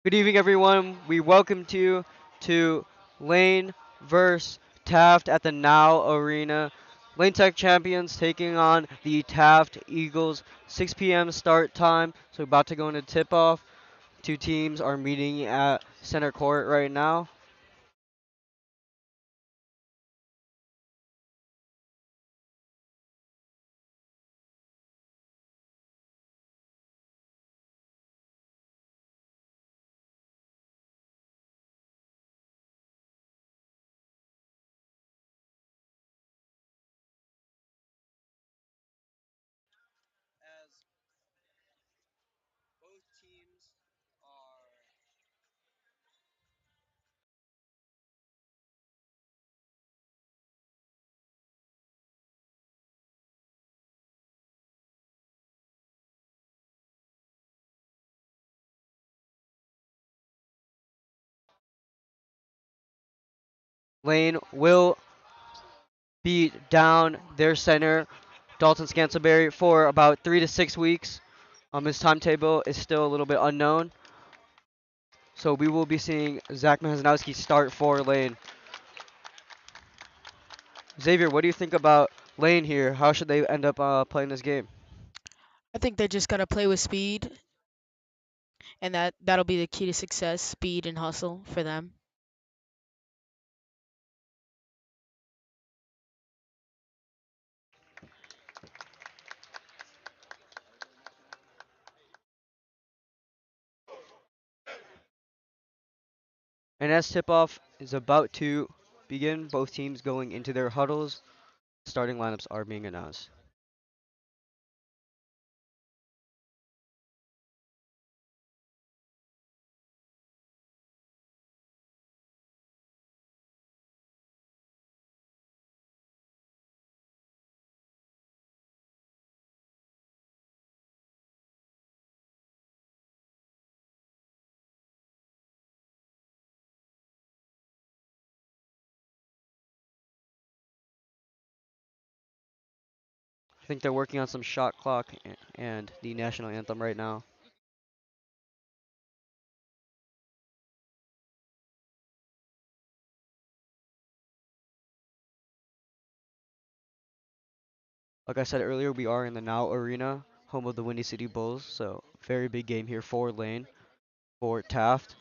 Good evening, everyone. We welcome you to Lane vs. Taft at the Now Arena. Lane Tech champions taking on the Taft Eagles. 6 p.m. start time, so about to go into tip-off. Two teams are meeting at center court right now. Lane will be down their center, Dalton Scantleberry, for about 3 to 6 weeks. His timetable is still a little bit unknown. So we will be seeing Zach Mahaznowski start for Lane. Xavier, what do you think about Lane here? How should they end up playing this game? I think they're just gonna play with speed, and that'll be the key to success: speed and hustle for them. And as tip-off is about to begin, both teams going into their huddles. Starting lineups are being announced. I think they're working on some shot clock and the national anthem right now. Like I said earlier, we are in the Now Arena, home of the Windy City Bulls, so very big game here for Lane, for Taft.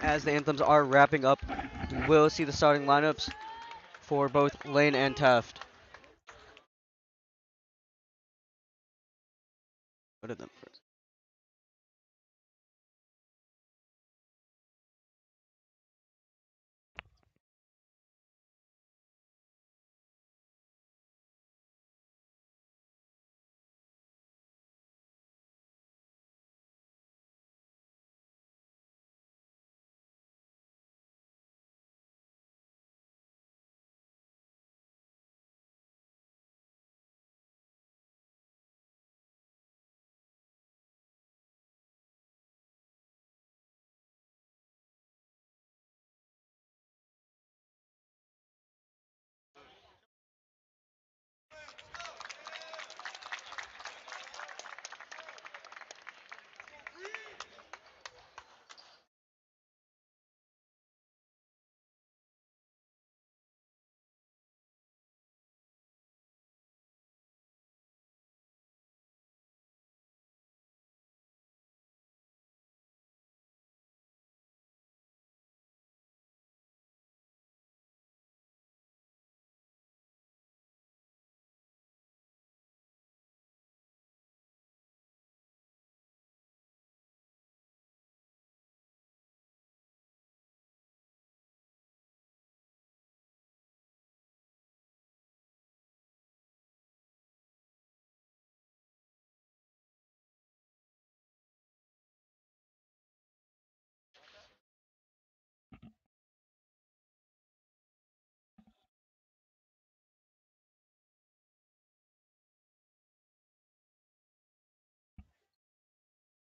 As the anthems are wrapping up, we'll see the starting lineups for both Lane and Taft. What are them?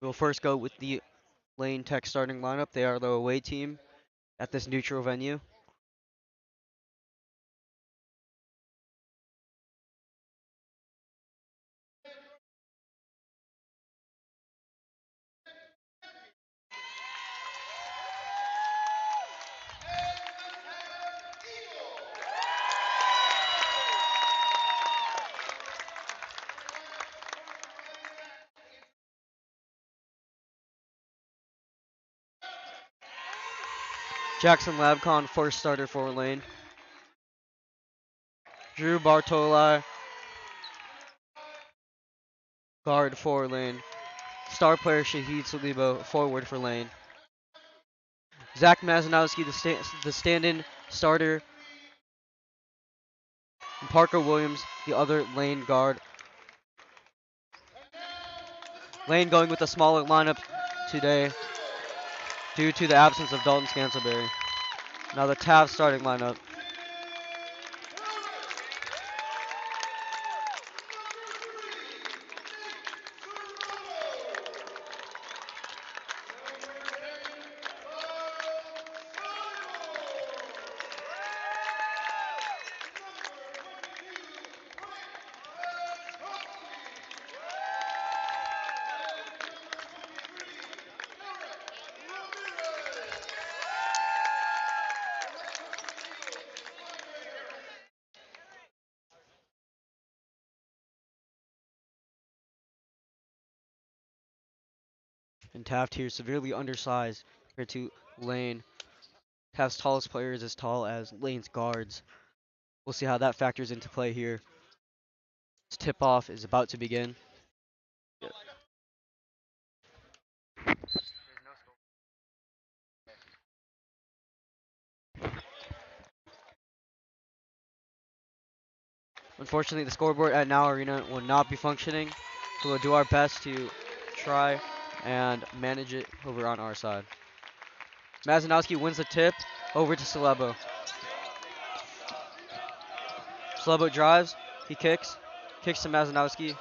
We'll first go with the Lane Tech starting lineup. They are the away team at this neutral venue. Jackson Labcon, first starter for Lane. Drew Bartoli, guard for Lane. Star player Shahid Salibo, forward for Lane. Zach Mazanowski, the stand-in starter. And Parker Williams, the other Lane guard. Lane going with a smaller lineup today due to the absence of Dalton Scantleberry. Now the Taft starting lineup. And Taft here severely undersized compared to Lane. Taft's tallest player is as tall as Lane's guards. We'll see how that factors into play here. This tip-off is about to begin. Unfortunately, the scoreboard at Now Arena will not be functioning, so we'll do our best to try and manage it over on our side. Mazanowski wins the tip over to Celebo. Celebo drives, he kicks to Mazanowski.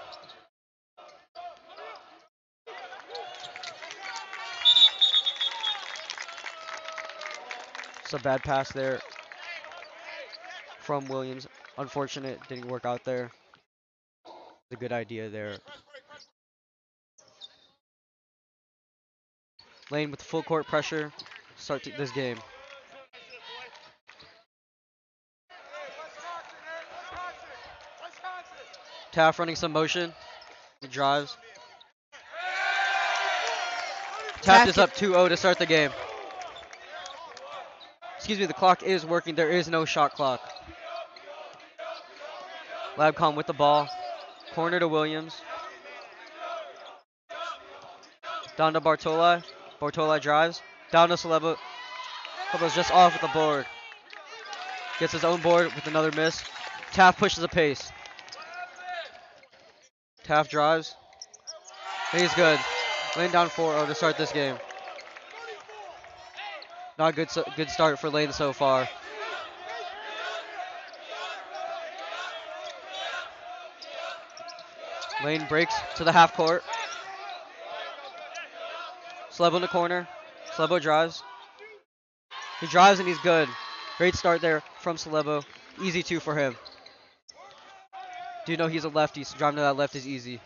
It's a bad pass there from Williams. Unfortunate, didn't work out there. A good idea there. Lane with full court pressure. Start this game. Taft running some motion. He drives. Taft is up 2-0 to start the game. Excuse me, the clock is working. There is no shot clock. Labcom with the ball. Corner to Williams. Down to Bartoli. Bartoli drives. Down to Celebo. Celebo's just off with the board. Gets his own board with another miss. Taft pushes the pace. Taft drives. He's good. Lane down 4-0 to start this game. Not good, good start for Lane so far. Lane breaks to the half court. Celebo in the corner. Celebo drives. He drives and he's good. Great start there from Celebo. Easy 2 for him. Do you know he's a lefty, so driving to that left is easy.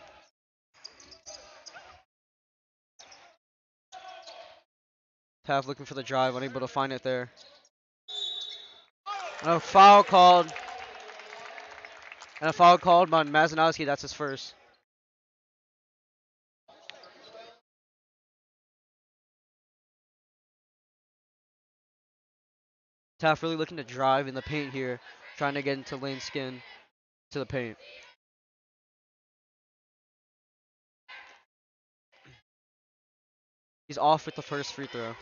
Taft looking for the drive, unable to find it there. And a foul called. And a foul called on Mazanowski. That's his first. Taft really looking to drive in the paint here, trying to get into Lane's skin to the paint. He's off with the first free throw.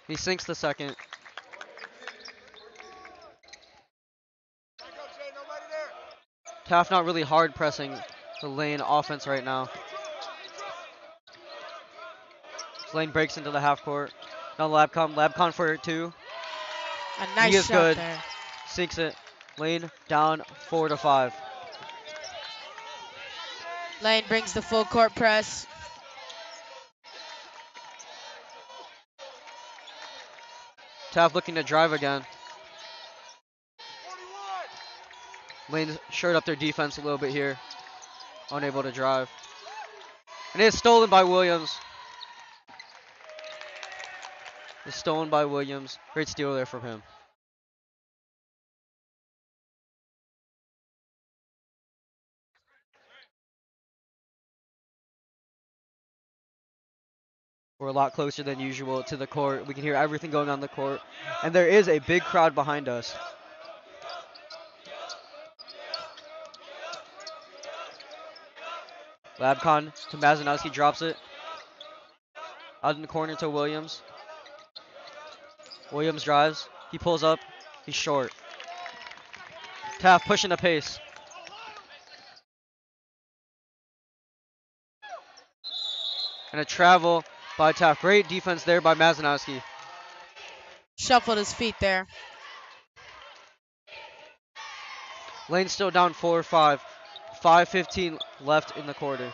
He sinks the second. Taft not really hard pressing the Lane offense right now. Lane breaks into the half court. Now Labcon for 2. A He nice is shot good. there. Sinks it. Lane down 4-5. Lane brings the full court press. Taft looking to drive again. Lane's shirt up their defense a little bit here. Unable to drive. And it's stolen by Williams. It's stolen by Williams. Great steal there from him. We're a lot closer than usual to the court. We can hear everything going on the court. And there is a big crowd behind us. Labcon to Mazanowski, drops it. Out in the corner to Williams. Williams drives. He pulls up. He's short. Taft pushing the pace. And a travel by Taft. Great defense there by Mazanowski. Shuffled his feet there. Lane still down 4-5. 5:15 left in the quarter.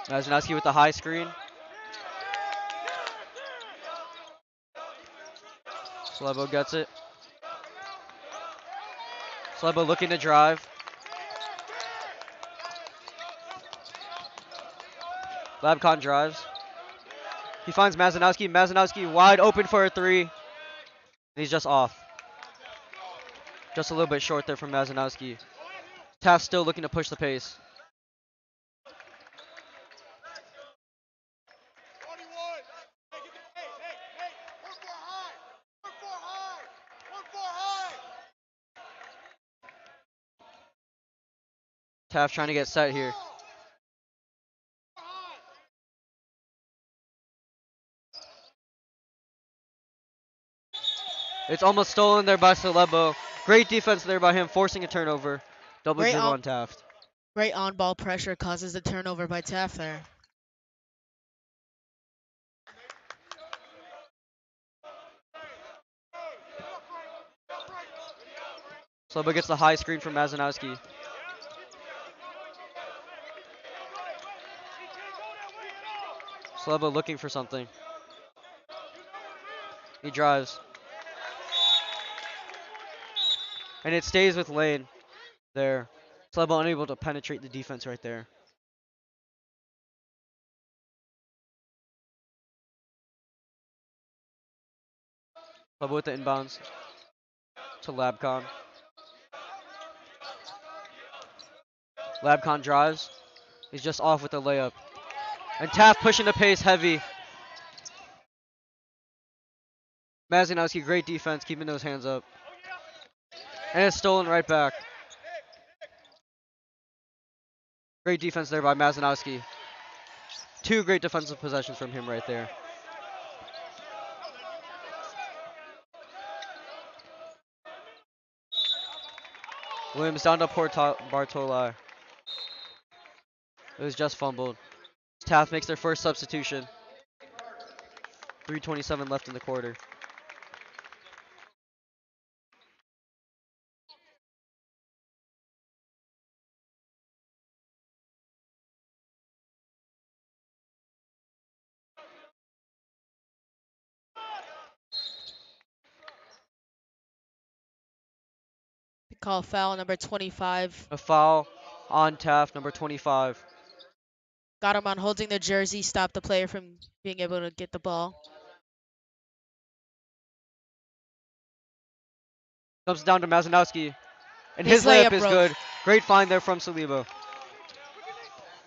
Mazanowski with the high screen. Slebo gets it. Slebo looking to drive. Labcon drives. He finds Mazanowski. Mazanowski wide open for a three. And he's just off. Just a little bit short there from Mazanowski. Taft still looking to push the pace. Taft trying to get set here. It's almost stolen there by Celebo. Great defense there by him, forcing a turnover. Double Great dribble on, on Taft. great on-ball pressure causes the turnover by Taft there. Celebo gets the high screen from Mazanowski. Celebo looking for something. He drives. And it stays with Lane there. Celebo unable to penetrate the defense right there. Celebo with the inbounds to Labcon. Labcon drives. He's just off with the layup. And Taft pushing the pace heavy. Mazanowski, great defense, keeping those hands up. And it's stolen right back. Great defense there by Mazanowski. Two great defensive possessions from him right there. Williams down to Bartoli. It was just fumbled. Taft makes their first substitution. 3:27 left in the quarter. They call foul number 25. A foul on Taft, number 25. Got him on holding the jersey, stopped the player from being able to get the ball. Comes down to Mazanowski. And His his layup layup is rose. good. Great find there from Salibo.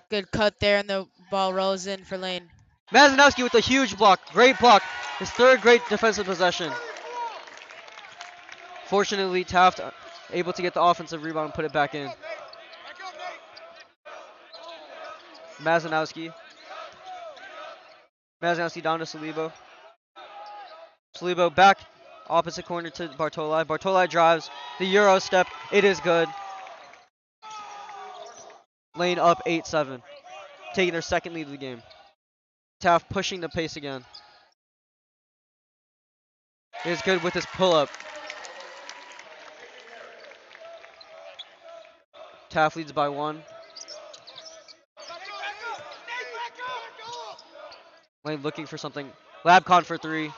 Good cut there, and the ball rolls in for Lane. Mazanowski with a huge block. Great block. His third great defensive possession. Fortunately, Taft able to get the offensive rebound and put it back in. Mazanowski. Mazanowski down to Salibo. Salibo back opposite corner to Bartoli. Bartoli drives the Euro step. It is good. Lane up 8-7. Taking their second lead of the game. Taft pushing the pace again. He is good with his pull-up. Taft leads by 1. Lane looking for something. Labcon for 3.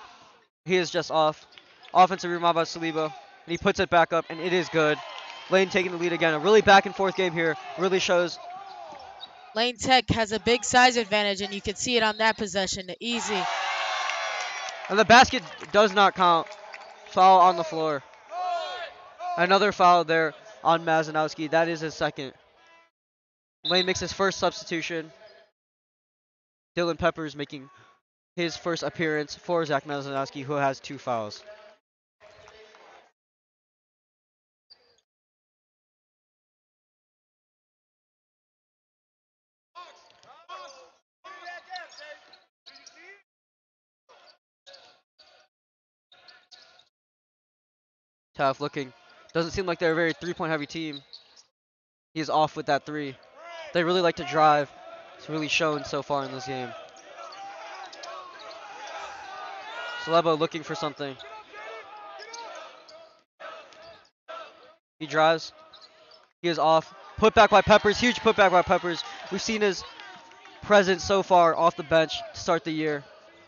He is just off. Offensive rebound by Saliba. And he puts it back up, and it is good. Lane taking the lead again. A really back and forth game here. Really shows. Lane Tech has a big size advantage, and you can see it on that possession. Easy. And the basket does not count. Foul on the floor. Another foul there on Mazanowski. That is his second. Lane makes his first substitution. Dylan Peppers making his first appearance for Zach Mazanowski, who has 2 fouls. Taft looking. Doesn't seem like they're a very 3-point heavy team. He is off with that 3. They really like to drive. It's really shown so far in this game. Celebo looking for something. He drives. He is off. Put back by Peppers. Huge putback by Peppers. We've seen his presence so far off the bench to start the year.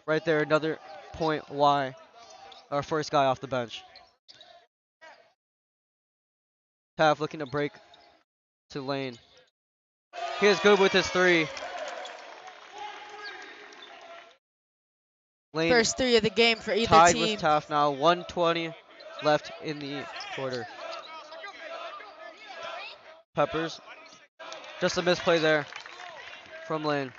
Right there, another point why. Our first guy off the bench. Taft looking to break to Lane. He is good with his 3. Lane First 3 of the game for either tied with team. Taft now. 1:20 left in the quarter. Peppers. Just a misplay there from Lane.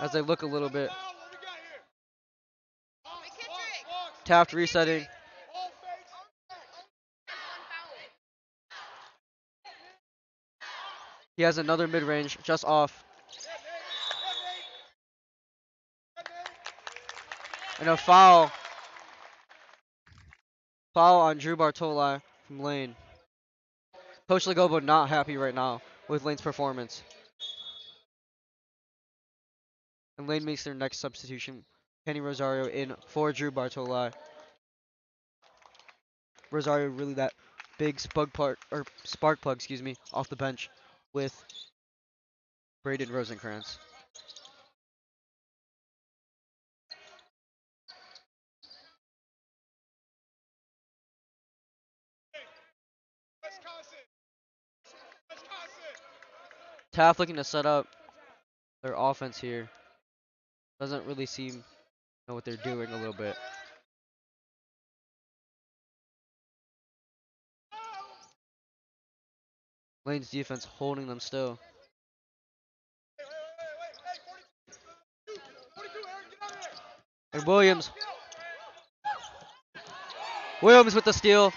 As they look a little bit. Taft resetting. He has another mid-range just off. And a foul. Foul on Drew Bartoli from Lane. Coach Lagobo not happy right now with Lane's performance. And Lane makes their next substitution. Kenny Rosario in for Drew Bartoli. Rosario really that big spark plug, off the bench with Braden Rosencrantz. Taft looking to set up their offense here. Doesn't really seem to know what they're doing a little bit. Lane's defense holding them still. And Williams with the steal.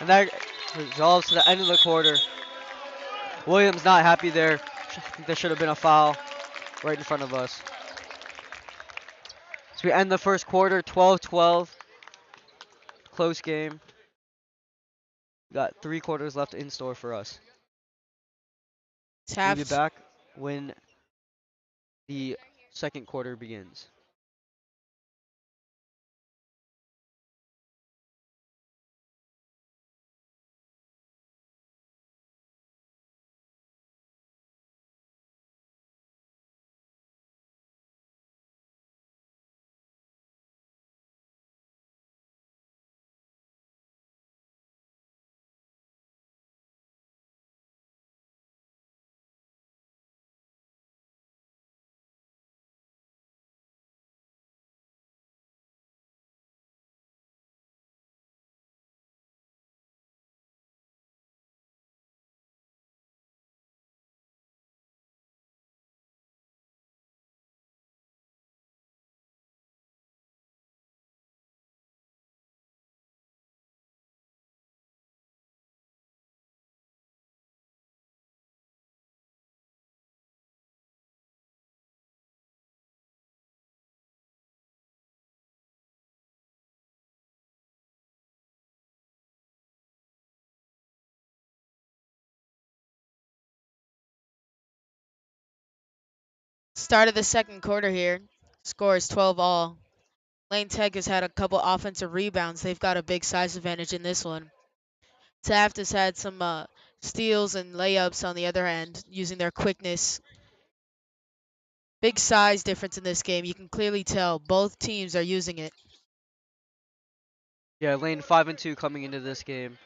And that resolves to the end of the quarter. Williams not happy there. I think there should have been a foul right in front of us. So we end the first quarter 12-12. Close game. We got 3 quarters left in store for us. We'll be Taft. back when the second quarter begins. Start of the second quarter here. Score is 12 all. Lane Tech has had a couple offensive rebounds. They've got a big size advantage in this one. Taft has had some steals and layups on the other end using their quickness. Big size difference in this game. You can clearly tell both teams are using it. Yeah, Lane 5-2 coming into this game.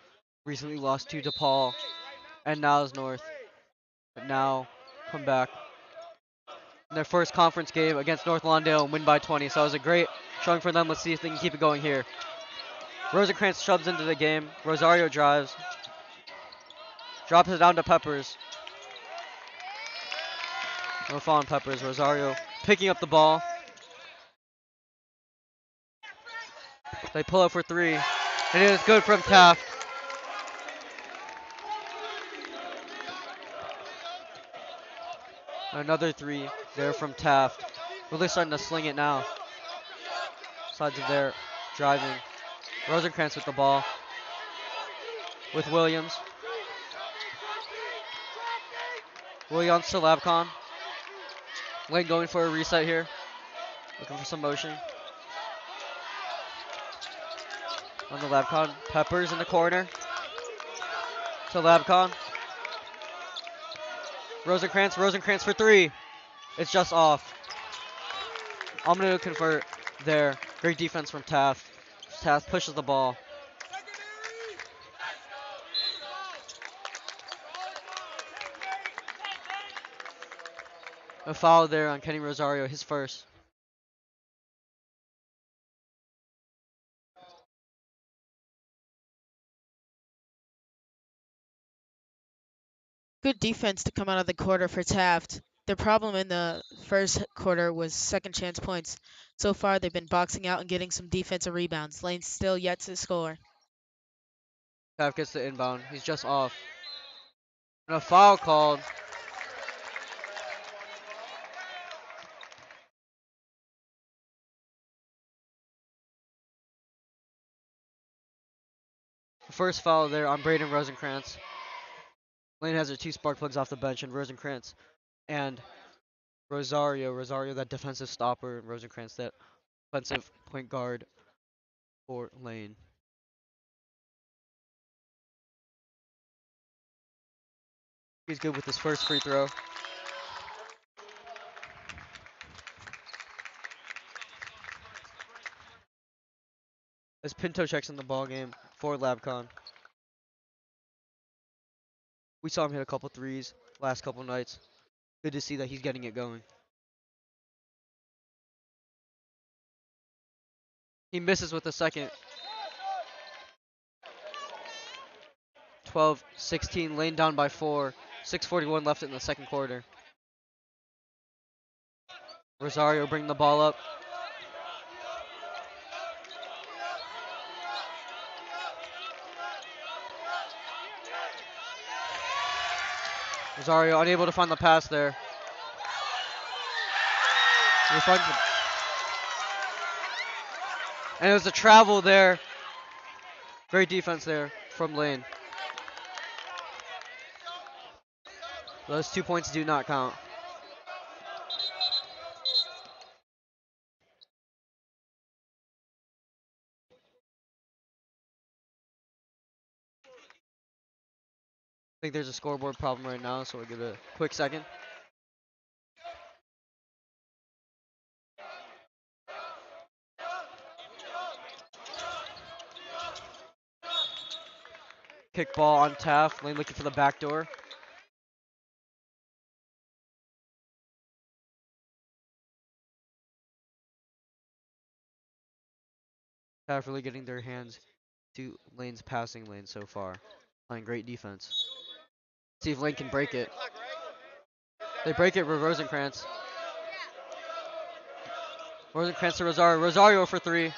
Recently lost to DePaul and Niles North. But now come back in their first conference game against North Lawndale and win by 20. So it was a great showing for them. Let's see if they can keep it going here. Rosencrantz shoves into the game. Rosario drives. Drops it down to Peppers. No foul on Peppers. Rosario picking up the ball. They pull up for three. And it is good from Taft. Another three there from Taft. Really starting to sling it now. Sides of there driving. Rosencrantz with the ball. With Williams. Williams to Labcon. Lane going for a reset here. Looking for some motion. On the Labcon. Peppers in the corner. To Labcon. Rosencrantz for three. It's just off. I'm going to convert there. Great defense from Taft. Taft pushes the ball. A foul there on Kenny Rosario, his first. Good defense to come out of the quarter for Taft. Their problem in the first quarter was second chance points. So far, they've been boxing out and getting some defensive rebounds. Lane's still yet to score. Taft gets the inbound. He's just off. And a foul called. First foul there on Braden Rosencrantz. Lane has her two spark plugs off the bench, and Rosencrantz and Rosario that defensive stopper, and Rosencrantz that offensive point guard for Lane. He's good with his first free throw. As Pinto checks in the ball game for Labcon. We saw him hit a couple threes last couple nights. Good to see that he's getting it going. He misses with the second. 12-16, Lane down by 4. 6:41 left in the second quarter. Rosario bringing the ball up. Rosario unable to find the pass there. And it was a travel there. Great defense there from Lane. Those 2 points do not count. I think there's a scoreboard problem right now, so we'll give it a quick second. Kick ball on Taft. Lane looking for the back door. Taft really getting their hands to Lane's passing lane so far. Playing great defense. See if Lane can break it. They break it with Rosencrantz. Rosencrantz to Rosario. Rosario for three.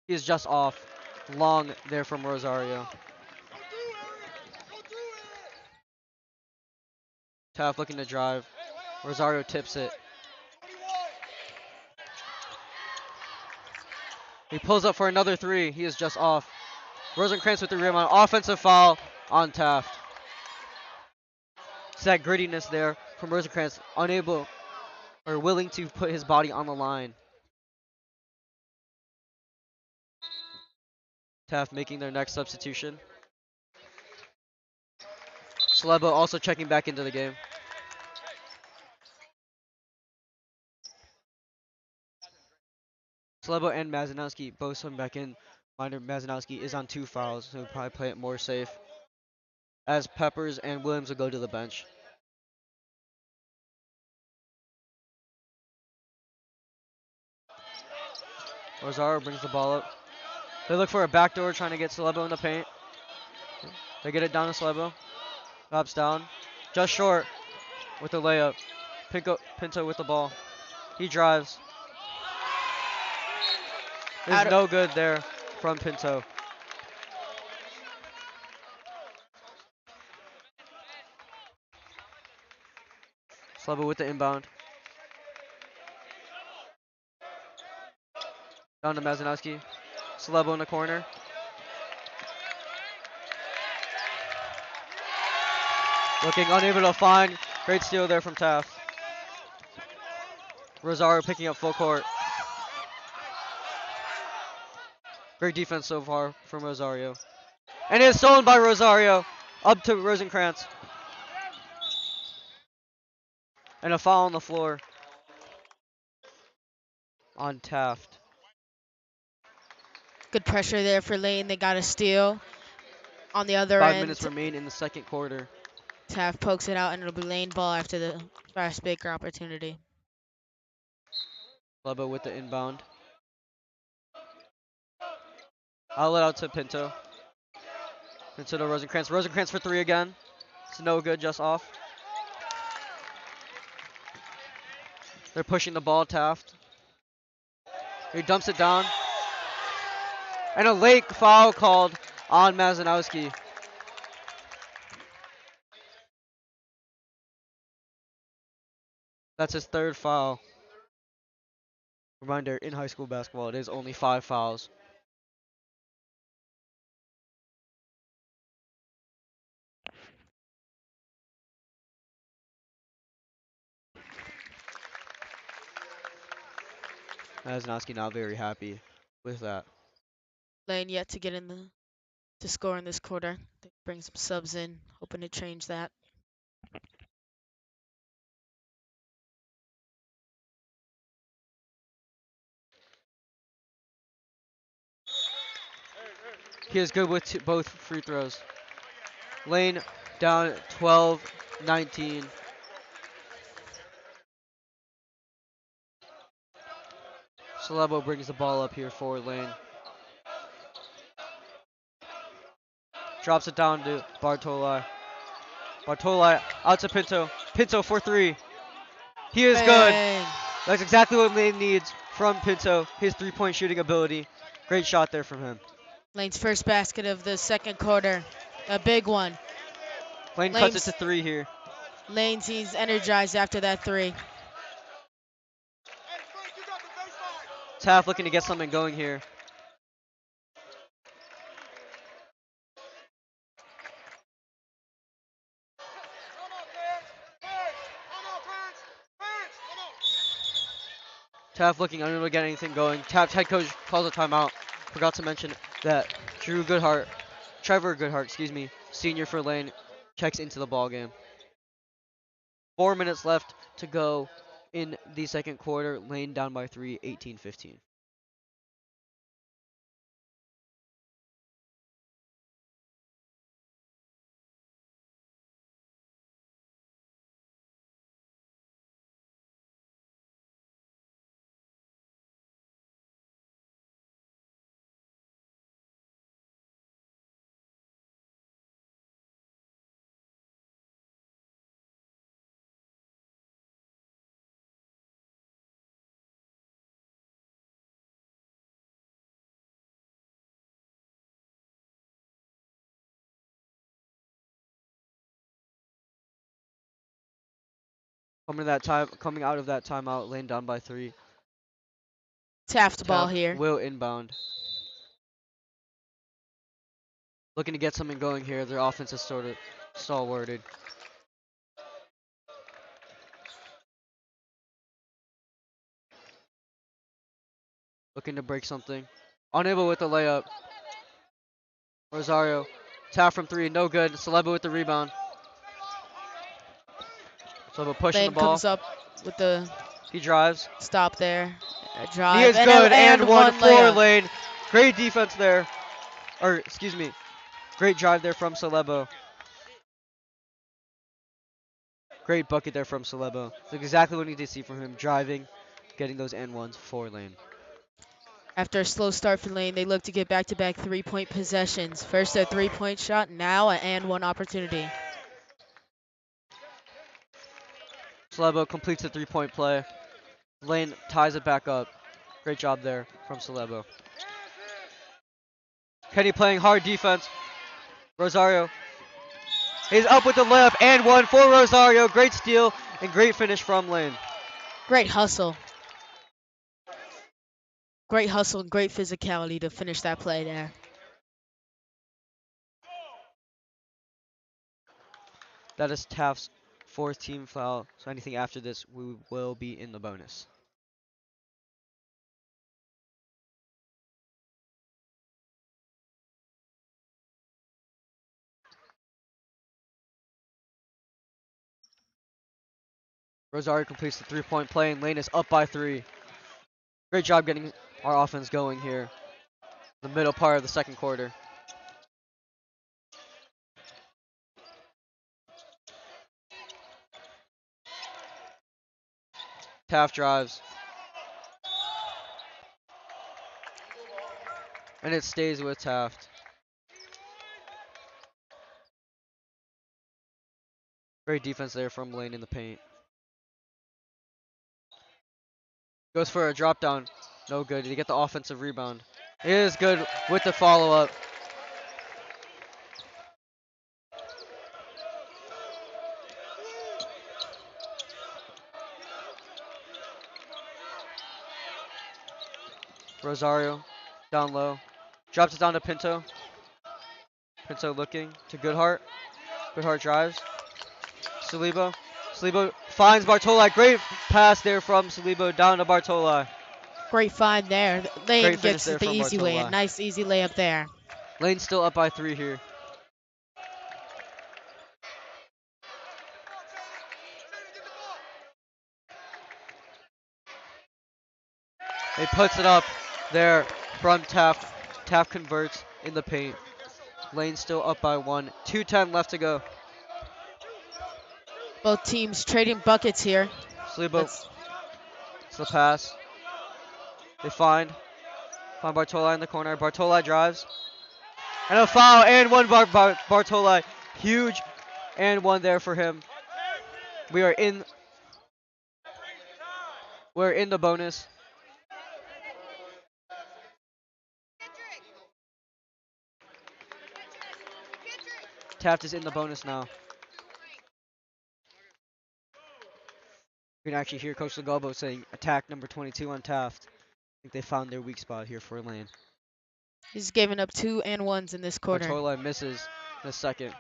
He is just off. Long there from Rosario. Taft looking to drive. Rosario tips it. He pulls up for another three. He is just off. Rosencrantz with the rebound. Offensive foul on Taft. It's that grittiness there from Rosencrantz. Unable or willing to put his body on the line. Taft making their next substitution. Slebo also checking back into the game. Slebo and Mazanowski both swim back in. Minor Mazanowski is on 2 fouls, so he'll probably play it more safe. As Peppers and Williams will go to the bench. Rosario brings the ball up. They look for a backdoor, trying to get Slebo in the paint. They get it down to Slebo. Drops down. Just short with the layup. Pinto with the ball. He drives. There's Out of, no good there from Pinto. Slebo with the inbound. Down to Mazanowski. Slebo in the corner. Looking unable to find. Great steal there from Taft. Rosario picking up full court. Great defense so far from Rosario. And it is stolen by Rosario. Up to Rosenkrantz. And a foul on the floor on Taft. good pressure there for Lane. They got a steal. On the other 5 minutes end, remain in the second quarter. Taft pokes it out, and it'll be Lane ball after the fast Baker opportunity. Lebo with the inbound. Outlet out to Pinto. Pinto to Rosenkrantz. Rosenkrantz for 3 again. It's no good, just off. They're pushing the ball, Taft. He dumps it down. And a late foul called on Mazanowski. That's his 3rd foul. Reminder, in high school basketball, it is only 5 fouls. Mazanowski not very happy with that. Lane yet to get in the to score in this quarter. They bring some subs in, hoping to change that. He is good with both free throws. Lane down 12-19. Celebo brings the ball up here for Lane. Drops it down to Bartoli. Bartoli out to Pinto. Pinto for 3. He is good. Bang! That's exactly what Lane needs from Pinto. His 3-point shooting ability. Great shot there from him. Lane's first basket of the second quarter. A big one. Lane cuts it to 3 here. Lane seems energized after that 3. Taft looking to get something going here. Taft looking unable to get anything going. Taft head coach calls a timeout. Forgot to mention that Trevor Goodhart, senior for Lane, checks into the ball game. 4 minutes left to go in the second quarter. Lane down by 3, 18-15. Coming out of that timeout, Lane down by 3. Taft ball Taft here. will inbound. Looking to get something going here. Their offense is sort of stalwarted. looking to break something. Unable with the layup. Rosario. Taft from three, no good. Celebo with the rebound. Celebo pushing the Lane ball. comes up with the He drives. stop there. A He drive is good, and and one one for layup. Lane. Great defense there. Or, excuse me, great drive there from Celebo. Great bucket there from Celebo. That's exactly what we need to see from him. Driving, getting those and ones for Lane. After a slow start for Lane, they look to get back-to-back three-point possessions. First a three-point shot, now an and one opportunity. Celebo completes the 3-point play. Lane ties it back up. Great job there from Celebo. Kenny playing hard defense. Rosario. He's up with the layup and one for Rosario. Great steal and great finish from Lane. Great hustle. Great hustle and great physicality to finish that play there. That is Taft's fourth team foul. So anything after this, we will be in the bonus. Rosario completes the 3-point play and Lane is up by 3. Great job getting our offense going here. The middle part of the second quarter. Taft drives. And it stays with Taft. Great defense there from Lane in the paint. Goes for a drop down. No good. Did he get the offensive rebound? It is good with the follow up. Rosario down low. Drops it down to Pinto. Pinto looking to Goodhart. Goodhart drives. Saliba. Saliba finds Bartoli. Great pass there from Saliba down to Bartoli. Great find there. Lane Great finish gets there it the from easy way. A Bartoli. nice, easy layup there. Lane's still up by 3 here. He puts it up there from Taft. Taft converts in the paint. Lane still up by 1. 2:10 left to go. Both teams trading buckets here. Saliba, Let's it's the pass. They find Bartoli in the corner. Bartoli drives. And a foul and one Bartoli. Huge and one there for him. We are in We're in the bonus. Taft is in the bonus now. You can actually hear Coach Legalbo saying attack number 22 on Taft. I think they found their weak spot here for Lane. He's given up 2 and 1s in this quarter. Bartoli misses in a second.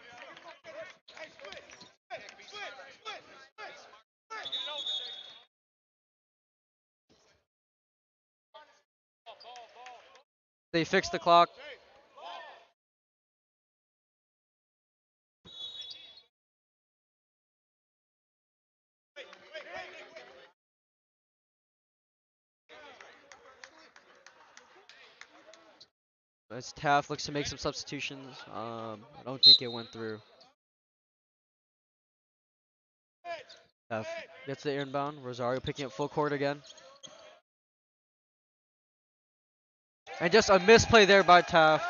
They fixed the clock. As Taft looks to make some substitutions. I don't think it went through. Taft gets the inbound. Rosario picking up full court again. And just a misplay there by Taft.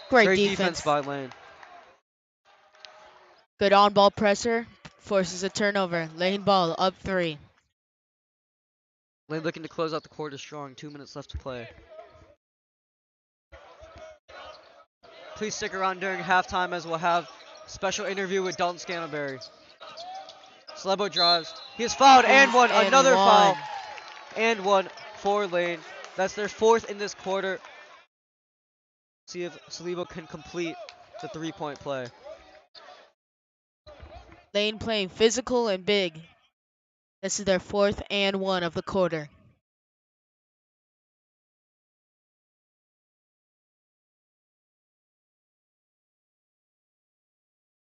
Great Great defense defense. by Lane. Good on-ball pressure. Forces a turnover. Lane ball up 3. Lane looking to close out the quarter strong. 2 minutes left to play. Please stick around during halftime as we'll have a special interview with Dalton Scantlebury. Celebo drives. He is fouled and one. And Another foul one. and one for Lane. That's their 4th in this quarter. See if Celebo can complete the 3-point play. Lane playing physical and big. This is their 4th and 1 of the quarter.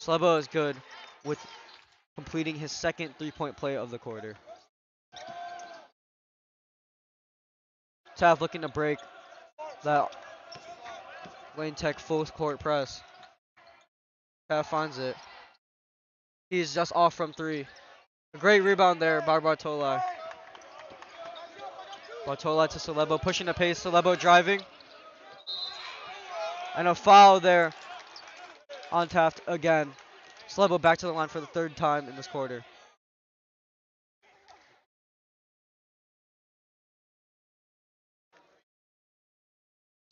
Slebo is good with completing his second 3-point play of the quarter. Taft looking to break that Lane Tech full court press. Taft finds it. He's just off from three. A great rebound there by Bartoli. Bartoli to Slebo, pushing the pace. Slebo driving. And a foul there on Taft again. Slebo back to the line for the third time in this quarter.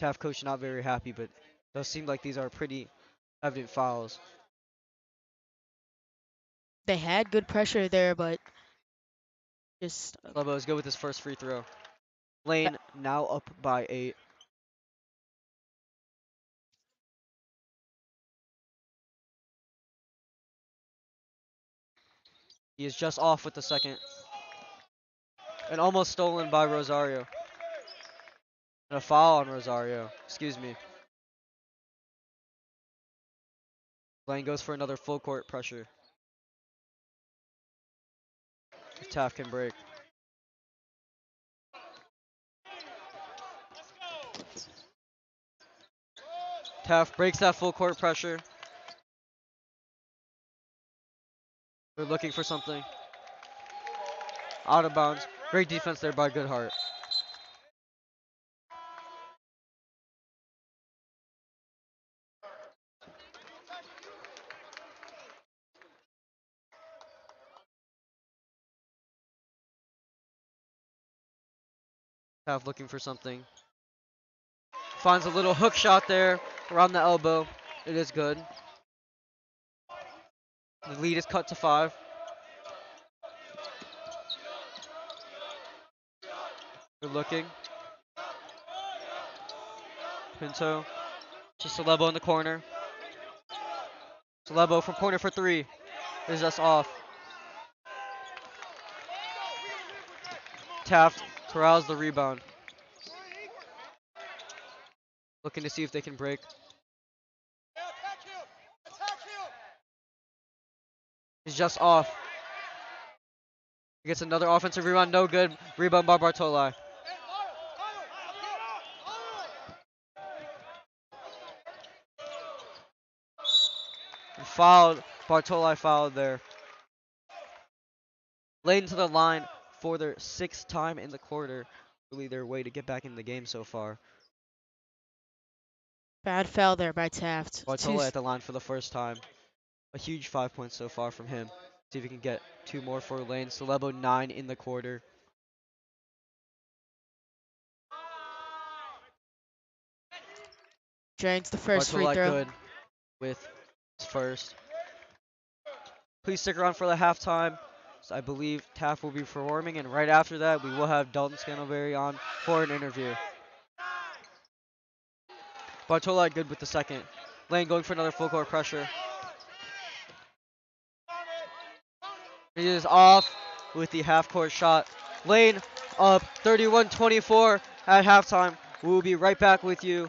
Taft coach not very happy, but does seem like these are pretty evident fouls. They had good pressure there, but just Slebo is good with his first free throw. Lane now up by 8. He is just off with the second. And almost stolen by Rosario. And a foul on Rosario. Excuse me. Lane goes for another full court pressure. Taft can break. Taft breaks that full court pressure. They're looking for something. Out of bounds. Great defense there by Goodhart. Taft looking for something. Finds a little hook shot there around the elbow. It is good. The lead is cut to 5. They're looking. Pinto. Just Salebo in the corner. Salebo from corner for 3. Is just off. Taft corrals the rebound. Looking to see if they can break. He's just off. He gets another offensive rebound. No good. Rebound by Bartoli. And fouled. Bartoli fouled there. Lane to the line for their 6th time in the quarter. Really their way to get back in the game so far. bad foul there by Taft. Bartoli at the line for the first time. A huge 5 points so far from him. See if he can get 2 more for Lane. Salebo 9 in the quarter. Drains the first free Bartoli throw. good with his first. Please stick around for the halftime. So I believe Taft will be performing, and right after that, we will have Dalton Scantlebury on for an interview. Bartoli good with the second. Lane going for another full court pressure. He is off with the half court shot. Lane up 31-24 at halftime. We will be right back with you.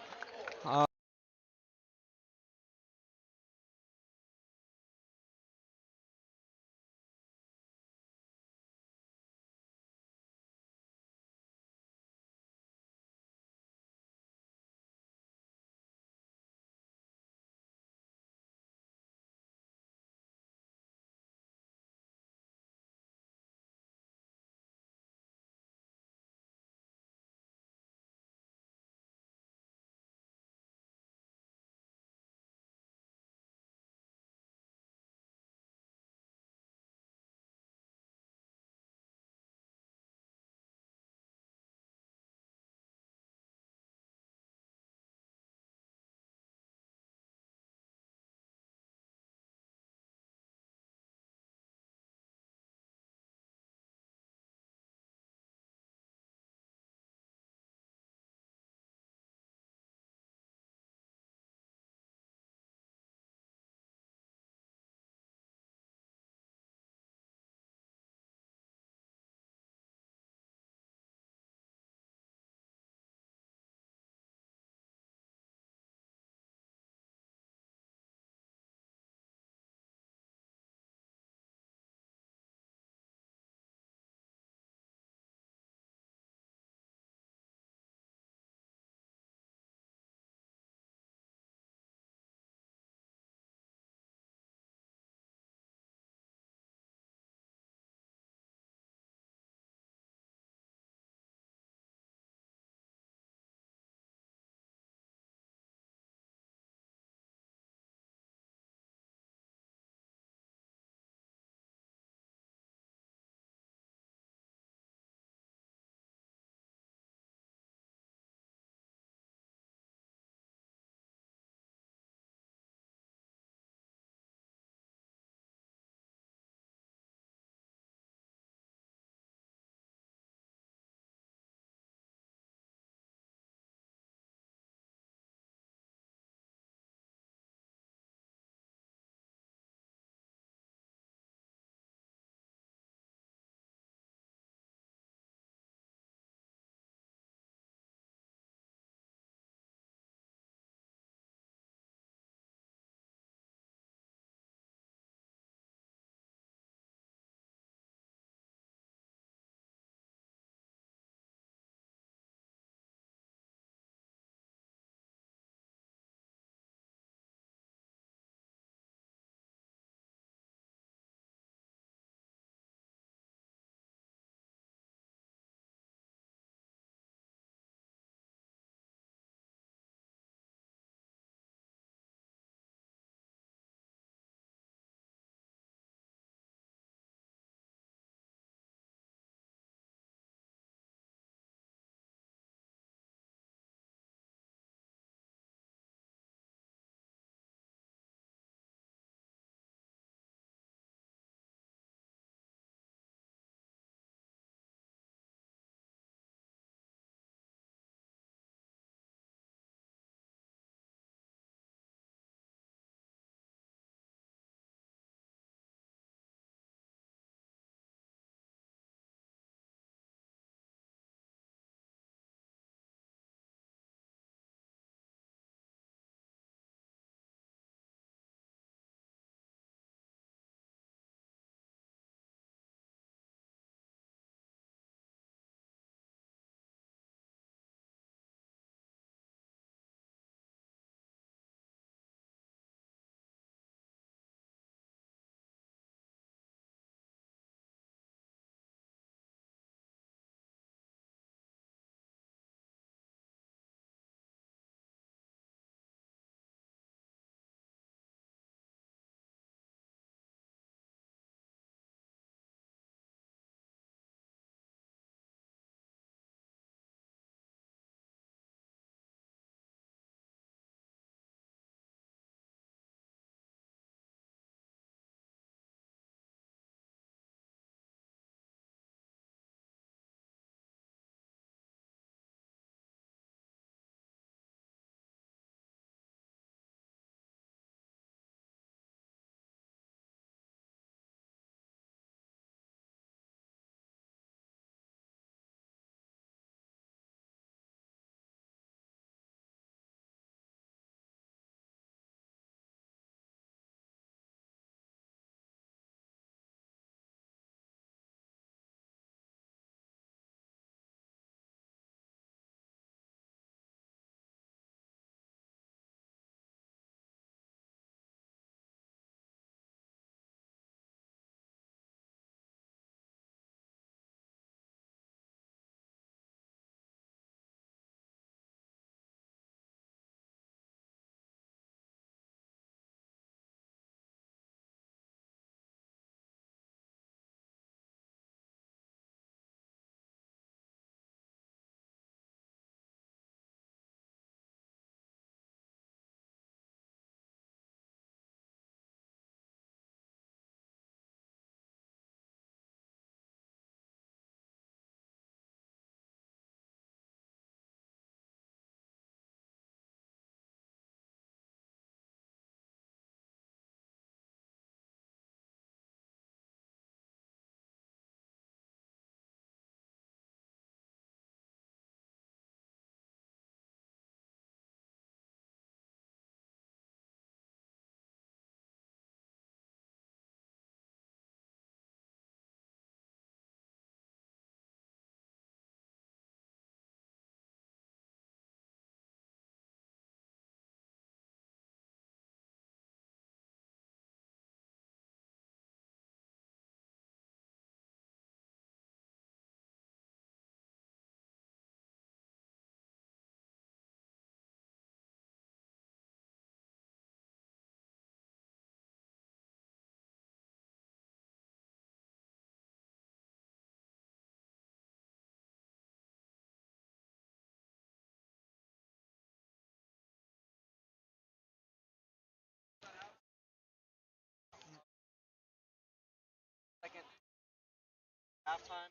Halftime.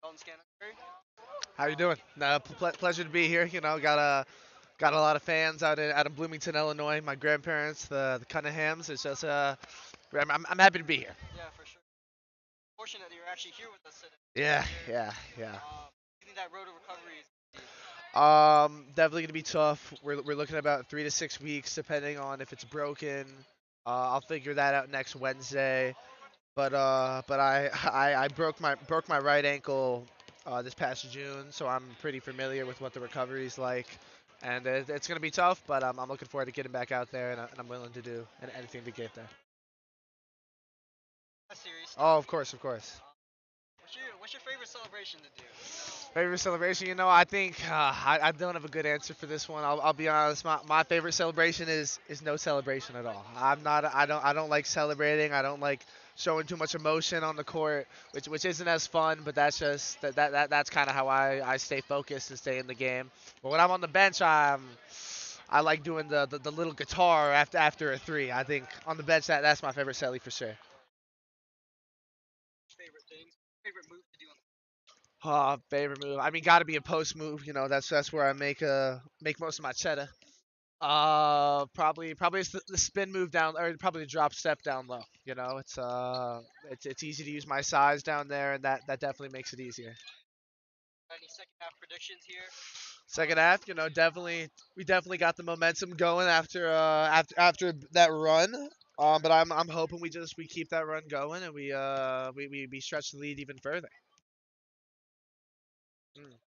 Dalton Scantlebury. How you doing? Pleasure to be here. Got a lot of fans out in Bloomington, Illinois. My grandparents, the Cunninghams. It's just I'm happy to be here. Yeah, for sure. Fortunate that you're actually here with us today. Yeah, yeah, yeah. You think that road to recovery is Definitely gonna be tough. We're looking at about 3 to 6 weeks, depending on if it's broken. I'll figure that out next Wednesday. But I broke my right ankle this past June, so I'm pretty familiar with what the recovery is like, and it's gonna be tough. But I'm looking forward to getting back out there, and I'm willing to do anything to get there. a series Oh, stuff? of course, of course. What's your favorite celebration to do? Favorite celebration? I think I don't have a good answer for this one. I'll be honest. My favorite celebration is no celebration at all. I don't like celebrating. I don't like showing too much emotion on the court, which isn't as fun. But that's just that's kind of how I stay focused and stay in the game. But when I'm on the bench, I like doing the little guitar after a three. I think on the bench that's my favorite celly for sure. Favorite things? Favorite move to do on Favorite move. I mean, got to be a post move. That's where I make most of my cheddar. Probably it's the spin move down, or probably the drop step down low. It's easy to use my size down there, and that definitely makes it easier. any second half predictions here? Second half, definitely we definitely got the momentum going after that run. But I'm hoping we keep that run going, and we stretch the lead even further. Mm.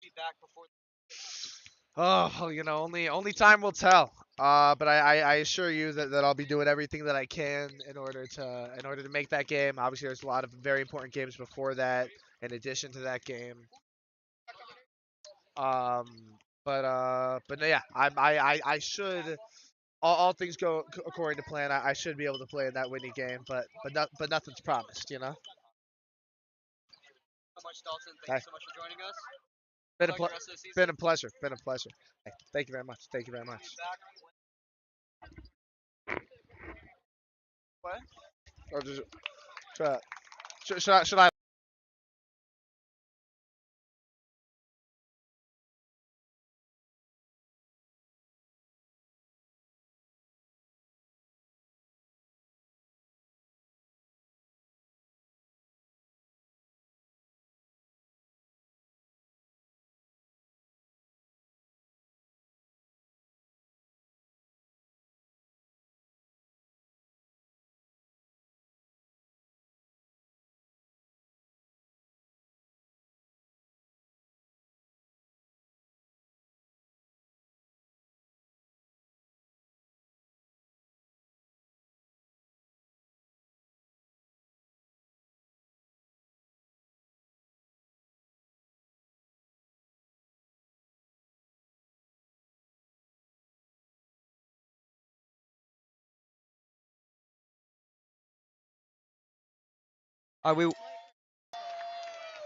Be back before. Oh, only time will tell. But I assure you that I'll be doing everything that I can in order to make that game. Obviously, there's a lot of very important games before that, in addition to that game. Um, but no, yeah, I should. All things go according to plan. I should be able to play in that winning game, but nothing's promised. So much, Dalton. Thank Hey, you so much for joining us. been Good a luck ple- the rest of the season. been a pleasure. Been a pleasure. Hey, thank you very much. Thank you very much. Be back. What? Or just, should I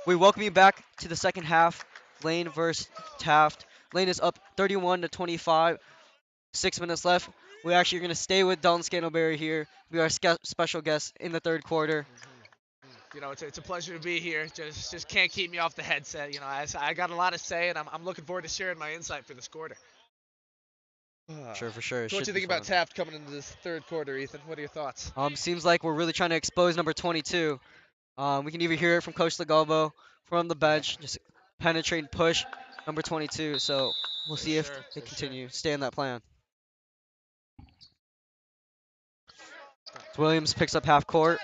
We welcome you back to the second half. Lane versus Taft. Lane is up 31 to 25. 6 minutes left. We actually are going to stay with Dalton Scantlebury here. Be our special guest in the third quarter. It's a pleasure to be here. Just can't keep me off the headset. I got a lot to say, and I'm looking forward to sharing my insight for this quarter. Sure, for sure. It So what should you be think about fun. Taft coming into this third quarter, Ethan? What are your thoughts? Seems like we're really trying to expose number 22. We can even hear it from Coach Legalbo from the bench, just penetrate and push number 22. So we'll For see if sure, they for sure. continue, stay in that plan. Williams picks up half court.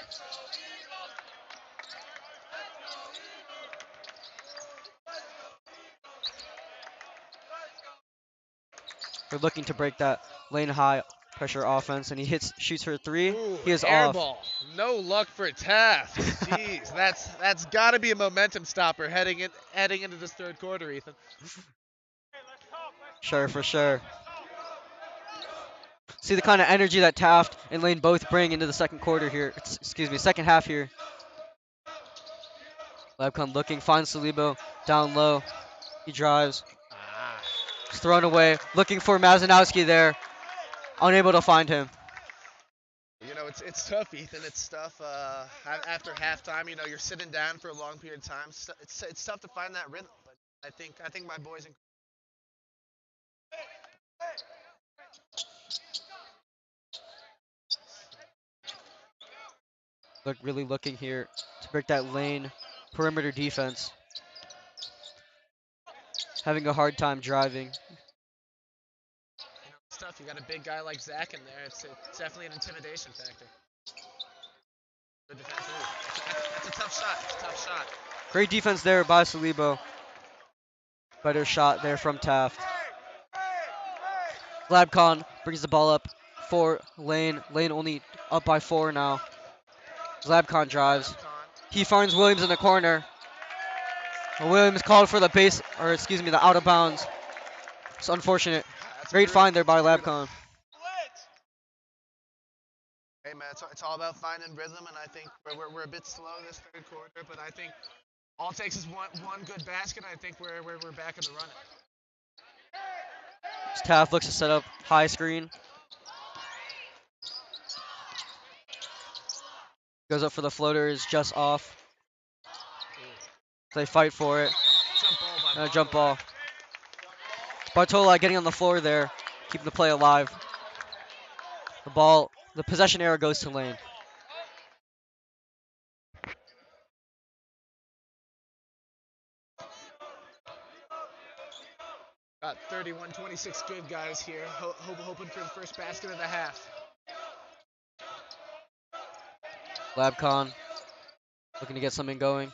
They're looking to break that lane high pressure offense, and he shoots her three. Ooh, He is air off. ball. No luck for Taft. Jeez, that's got to be a momentum stopper heading into this third quarter, Ethan. Sure, for sure. See the kind of energy that Taft and Lane both bring into the second quarter here. Excuse me, second half here. Lebcon looking, finds Salibo down low. He drives. Ah. It's thrown away. Looking for Mazanowski there. Unable to find him. it's tough, Ethan. It's tough. After halftime, you're sitting down for a long period of time. It's tough to find that rhythm. But I think my boys. Really looking here to break that lane perimeter defense. Having a hard time driving. It's tough. You got a big guy like Zach in there. It's definitely an intimidation factor. Good defense. That's a tough shot. It's a tough shot. Great defense there by Salibo. Better shot there from Taft. Labcon brings the ball up for Lane. Lane only up by 4 now. Labcon drives. He finds Williams in the corner. Williams called for the base, or excuse me, the out of bounds. It's unfortunate. Great find there by Labcon. Hey man, it's all about finding rhythm, and I think we're a bit slow this third quarter, but I think all it takes is one good basket, and I think we're back in the running. Taft looks to set up high screen. Goes up for the floater, is just off. They fight for it. And a jump ball. Bartola getting on the floor there, keeping the play alive. The possession error goes to Lane. Got 31-26 good guys here, hoping for the first basket of the half. Labcon looking to get something going.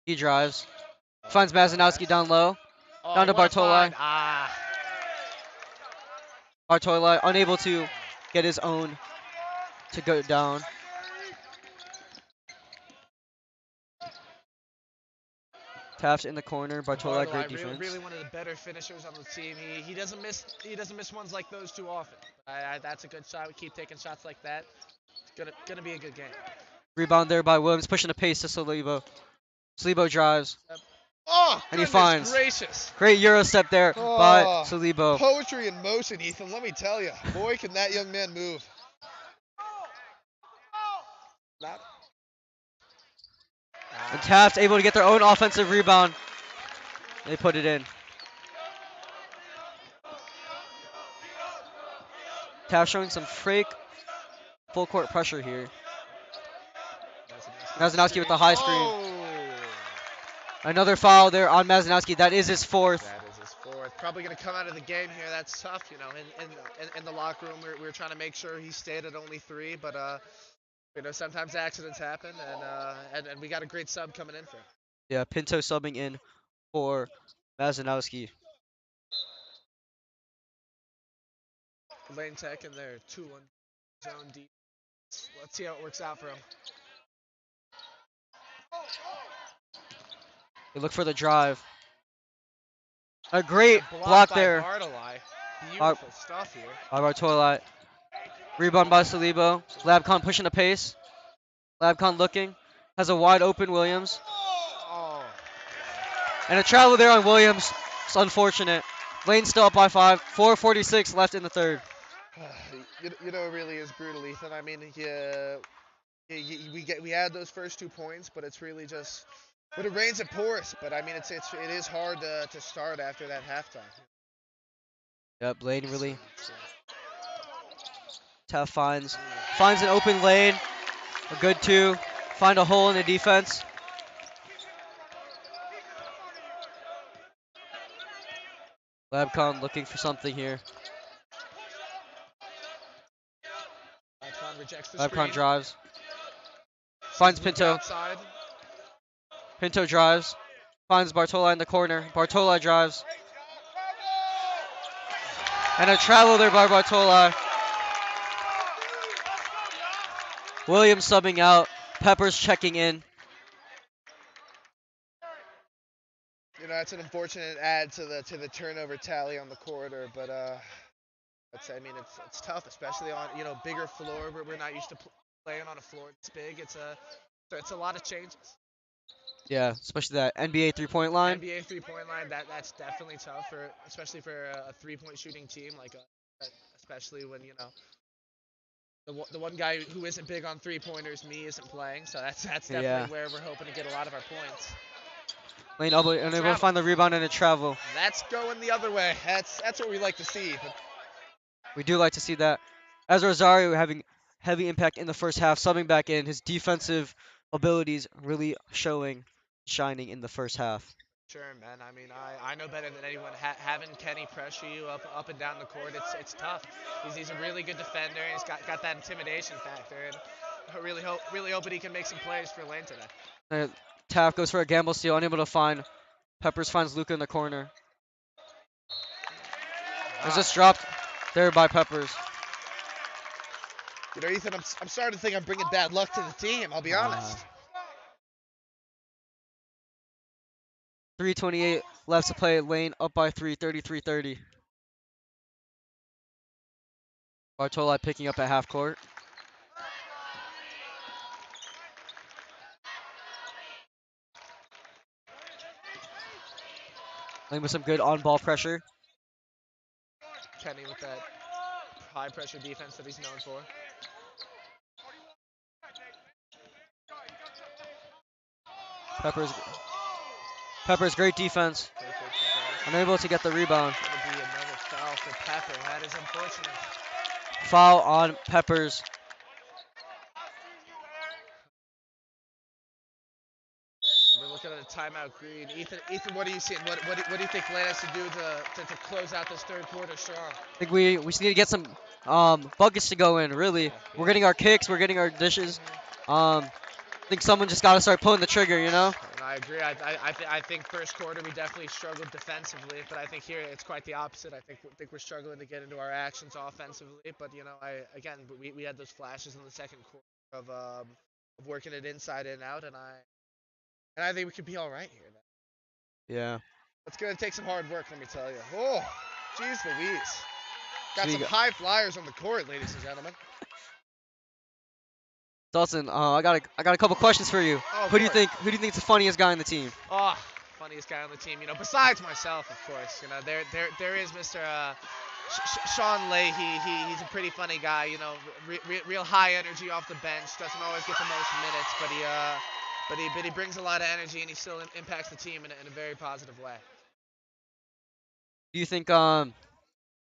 He drives. Finds Mazanowski down low. Down to Bartoli. Bartoli unable to get his own to go down. Taft in the corner. Bartoli, great defense. Really one of the better finishers on the team. He doesn't miss ones like those too often. That's a good shot. We keep taking shots like that. It's gonna be a good game. Rebound there by Williams, pushing the pace to Salibo. Salibo drives. Oh, and he finds. Gracious. Great Euro step there by Salibo. Poetry in motion, Ethan. Let me tell you, boy, can that young man move. And Taft able to get their own offensive rebound. They put it in. Taft showing some fake full court pressure here. Mazanowski with the high screen. Another foul there on Mazanowski. That is his fourth. That is his fourth. Probably going to come out of the game here. That's tough, In the locker room, we were trying to make sure he stayed at only 3, but sometimes accidents happen, and we got a great sub coming in for him. Yeah, Pinto subbing in for Mazanowski. Lane Tech in their 2-1 zone deep. Let's see how it works out for him. They look for the drive. A great block there. Beautiful stuff here. By Bartoli. Rebound by Salibo. Labcon pushing the pace. Labcon looking. Has a wide open Williams. Oh. And a travel there on Williams. It's unfortunate. Lane still up by 5. 4:46 left in the third. It really is brutal, Ethan. I mean, we had those first 2 points, but it's really just. But it rains, it pours. But I mean, it is hard to start after that halftime. Yep, Lane really. Tough finds an open lane. A good 2. Find a hole in the defense. Labcon looking for something here. Labcon drives. Finds Pinto. Pinto drives. Finds Bartola in the corner. Bartola drives. And a travel there by Bartola. Williams subbing out. Peppers checking in. It's an unfortunate add to the turnover tally on the corridor, but it's tough, especially on bigger floor. We're not used to playing on a floor this big. It's a lot of changes. Yeah, especially that NBA 3-point line. NBA 3-point line, that's definitely tough especially for a 3-point shooting team like especially when The one guy who isn't big on 3-pointers, me, isn't playing, so that's definitely Yeah. where we're hoping to get a lot of our points. Lane unable to Travel. find the rebound and a travel. That's going the other way. That's what we like to see. But We do like to see that. As Rosario having heavy impact in the first half, subbing back in, his defensive abilities really shining in the first half. sure, man. I mean, I know better than anyone. Having Kenny pressure you up and down the court, it's tough. He's a really good defender. He's got that intimidation factor, and I really hoping he can make some plays for Lane today. Uh, Taft goes for a gamble steal, unable to find. Peppers finds Luca in the corner. It's Ah, just dropped there by Peppers. you know, Ethan, I'm starting to think I'm bringing bad luck to the team. I'll be honest. 3:28 left to play. Lane up by 3, 33-30. Bartola picking up at half court. Lane with some good on-ball pressure. Kenny with that high pressure defense that he's known for. Peppers, Peppers, great defense. Perfect defense. Unable to get the rebound. Gonna be another foul for Pepper. That is unfortunate. Foul on Peppers. We're looking at a timeout, Green. Ethan, what are you seeing? What do you think Lane has to do to close out this third quarter strong? I think we just need to get some buckets to go in. Really, we're getting our kicks, we're getting our dishes. I think someone just got to start pulling the trigger. You know. And I agree. I think first quarter we definitely struggled defensively, but I think here it's quite the opposite. I think we're struggling to get into our actions offensively. But you know, we had those flashes in the second quarter of working it inside and out, and I think we could be all right here. Yeah. It's gonna take some hard work, let me tell you. Oh, jeez Louise. So Got we some got high flyers on the court, ladies and gentlemen. Dawson. I got a couple questions for you. Oh, of Who do you course. think? Who do you think is the funniest guy on the team? Oh, funniest guy on the team. You know, besides myself, of course. You know, there is Mr. Sean Leahy. He's a pretty funny guy. You know, real high energy off the bench. Doesn't always get the most minutes, but he brings a lot of energy and he still impacts the team in a very positive way. Do you think Who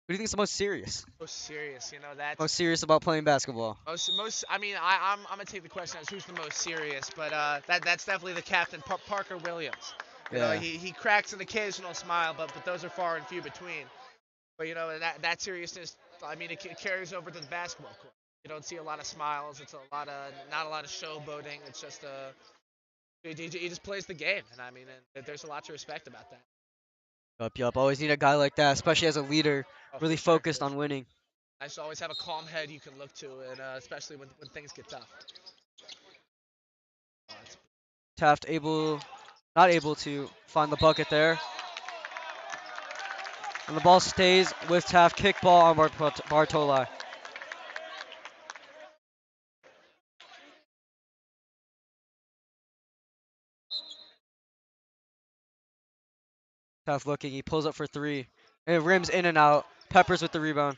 do you think is the most serious? Most serious, you know that's Most serious about playing basketball? most. I mean, I'm gonna take the question as who's the most serious, but that's definitely the captain, Parker Williams. You know, Yeah. he cracks an occasional smile, but those are far and few between. But you know that seriousness, I mean, it carries over to the basketball court. You don't see a lot of smiles. It's not a lot of showboating. It's just he just plays the game, and I mean, and there's a lot to respect about that. Yup. Always need a guy like that, especially as a leader, Oh, really for sure, for focused on sure. winning. Nice to always have a calm head you can look to, and especially when things get tough. Oh, Taft not able to find the bucket there. And the ball stays with Taft. Kick ball on Bartola. Taft looking. He pulls up for three. And it rims in and out. Peppers with the rebound.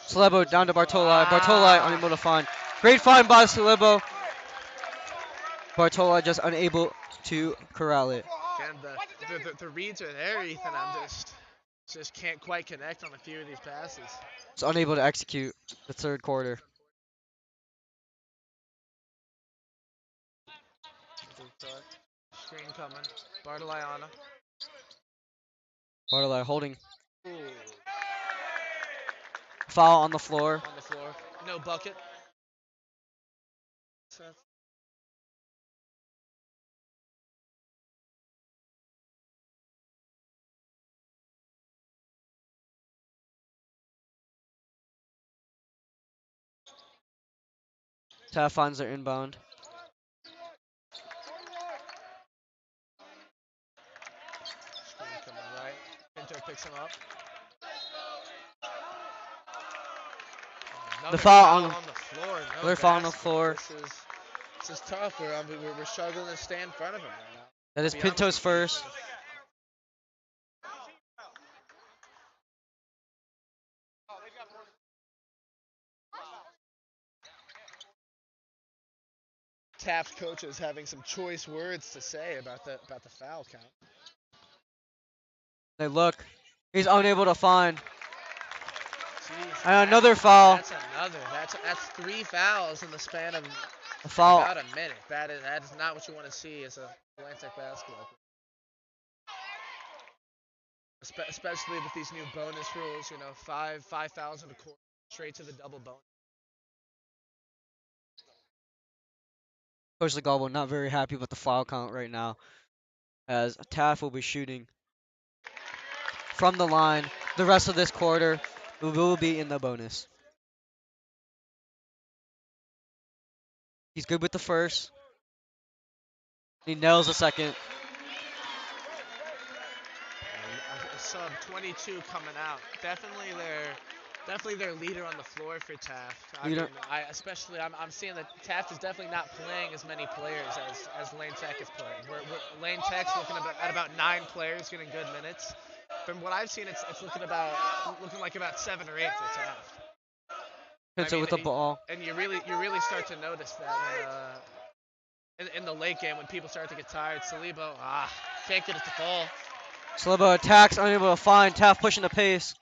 Celebo down to Bartola. Bartola ah, unable to find. Great find by Celebo. Bartola just unable to corral it. again, the reads are there, Ethan. I'm just can't quite connect on a few of these passes. Just unable to execute the third quarter. Screen coming. Bartoliana. Bartola holding Ooh, foul on the floor. on the floor. No bucket. So Taft finds their inbound. screen coming right. Pinto picks him up. The Another foul foul on on the floor. No Another foul on the basket. floor. This is tough. We're struggling to stay in front of him right now. That I'll is be honest Pinto's with you. first. Taft coach is having some choice words to say about the foul count. They look. He's unable to find. Jeez, And another foul. that's another. That's 3 fouls in the span of A foul. about a minute. That is not what you want to see as a Atlantic basketball player. Especially with these new bonus rules, you know, 5,000 a quarter, straight to the double bonus. Coach Legalbo not very happy with the foul count right now, as Taft will be shooting from the line the rest of this quarter. We will be in the bonus. He's good with the first. He nails the second. Sub 22 coming out. Definitely their leader on the floor for Taft. I mean, Leader. I'm seeing that Taft is definitely not playing as many players as Lane Tech is playing. Lane Tech's at about 9 players getting good minutes. From what I've seen, it's looking like about 7 or 8 for Taft. I Pinto mean, with the ball. and you really start to notice that in the late game when people start to get tired. Salibo, can't get it to fall. Saliba attacks, unable to find. Taft pushing the pace.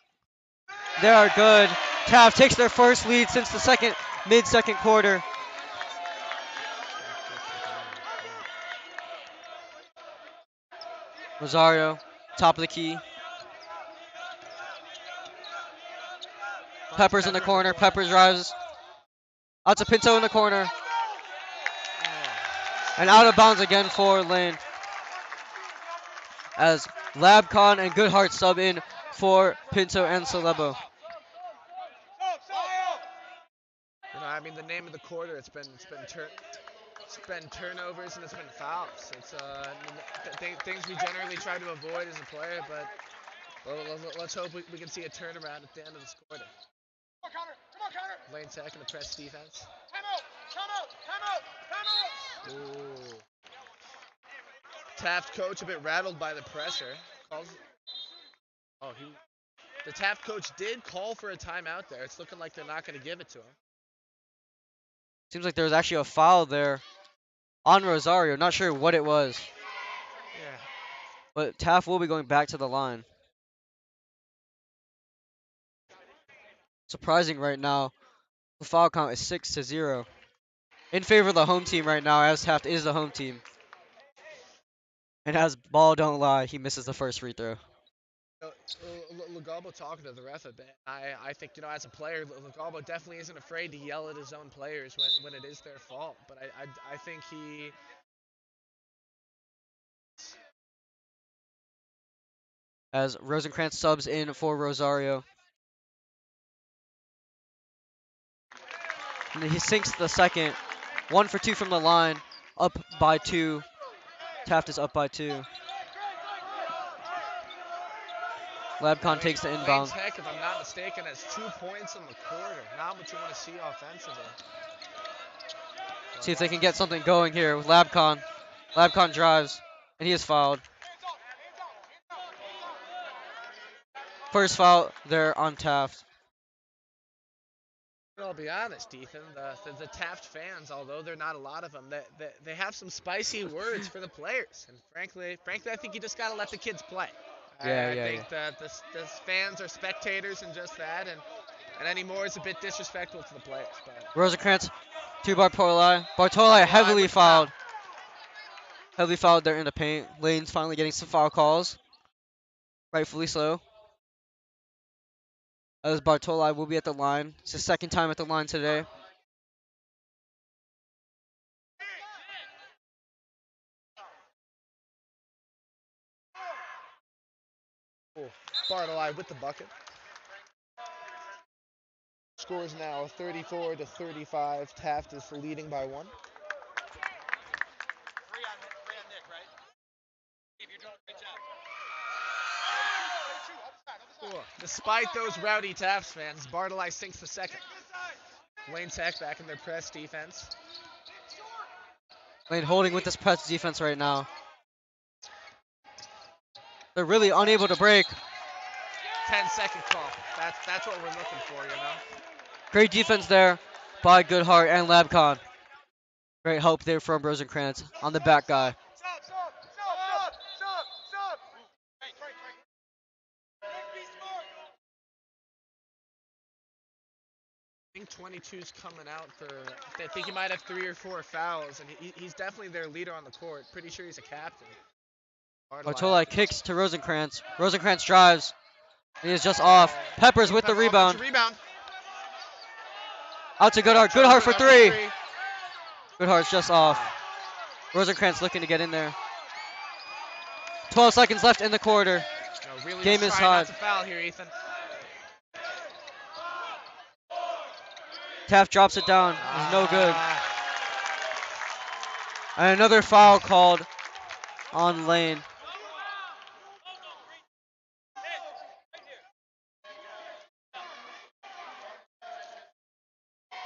They are good. Taft takes their first lead since the mid-second quarter. Rosario, top of the key. Peppers in the corner. Peppers drives. Out to Pinto in the corner. And out of bounds again for Lane. As Labcon and Goodhart sub in for Pinto and Celebo. You know, I mean, the name of the quarter, it's been turnovers and it's been fouls. It's things we generally try to avoid as a player, but let's hope we can see a turnaround at the end of this quarter. Lane Tech in the press defense. Ooh. Taft coach a bit rattled by the pressure. The Taft coach did call for a timeout there. It's looking like they're not going to give it to him. Seems like there was actually a foul there on Rosario. Not sure what it was. Yeah. But Taft will be going back to the line. Surprising right now. The foul count is 6-0. In favor of the home team right now, as Taft is the home team. And as ball don't lie, he misses the first free throw. Legalbo talking to the ref a bit. I think, you know, as a player, Legalbo definitely isn't afraid to yell at his own players when it is their fault. But I think he. As Rosenkrantz subs in for Rosario. And he sinks the second. 1 for 2 from the line. Up by 2. Taft is up by 2. Labcon takes the inbound. Lane Tech, if I'm not mistaken, has 2 points in the quarter. Not what you want to see offensively. See if they can get something going here with Labcon. Labcon drives, and he is fouled. First foul there on Taft. I'll be honest, Ethan. The Taft fans, although they're not a lot of them, they have some spicy words for the players. And frankly, I think you just got to let the kids play. I think that the fans are spectators and just that, and anymore it's a bit disrespectful to the players. But Rosenkrantz to Bartoli. Bartoli heavily fouled. Heavily fouled there in the paint. Lane's finally getting some foul calls. Rightfully so. As Bartoli will be at the line. It's his second time at the line today. Bartoli with the bucket. Score is now 34-35. Taft is leading by 1. Despite those rowdy Taft fans, Bartoli sinks the second. Lane Tech back in their press defense. Lane holding with this press defense right now. They're really unable to break. 10-second call. That's what we're looking for, you know. Great defense there by Goodhart and Labcon. Great help there from Rosenkrantz on the back guy. I think 22's coming out for. I think he might have 3 or 4 fouls, and he's definitely their leader on the court. Pretty sure he's a captain. Hard line Bartoli after this. kicks to Rosenkrantz. Rosenkrantz drives. He is just Oh, off. Peppers with the Pepper offensive rebound. rebound. Out to Goodhart. Charles Goodhart for Goodhart three. Goodhart's just off. Wow. Rosenkrantz looking to get in there. 12 seconds left in the quarter. No, really Game just is trying not hot. to foul here, Ethan. Taft drops it down. It's no good. And another foul called on Lane.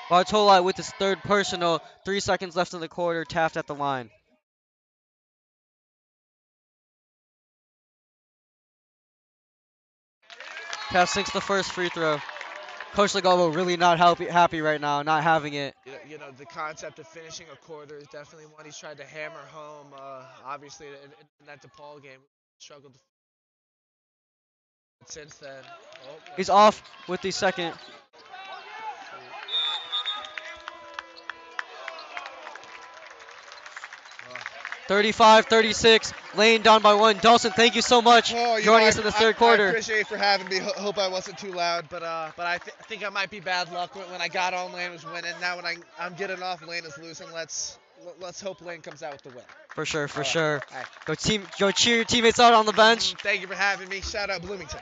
Bartoli with his third personal. 3 seconds left in the quarter. Taft at the line. Taft sinks the first free throw. Coach Legobo really not happy right now, not having it. You know, the concept of finishing a quarter is definitely one he's tried to hammer home. Obviously, in that DePaul game, struggled since then. Oh, He's off with the second. 35-36. Lane down by one. Dawson, thank you so much Oh, joining us in the third I quarter. appreciate for having me. Hope I wasn't too loud, but I think I might be bad luck. When I got on, Lane was winning. Now when I'm getting off, Lane is losing. Let's hope Lane comes out with the win. For sure, for All right. sure. All right. Go cheer your teammates out on the bench. Thank you for having me. Shout out Bloomington.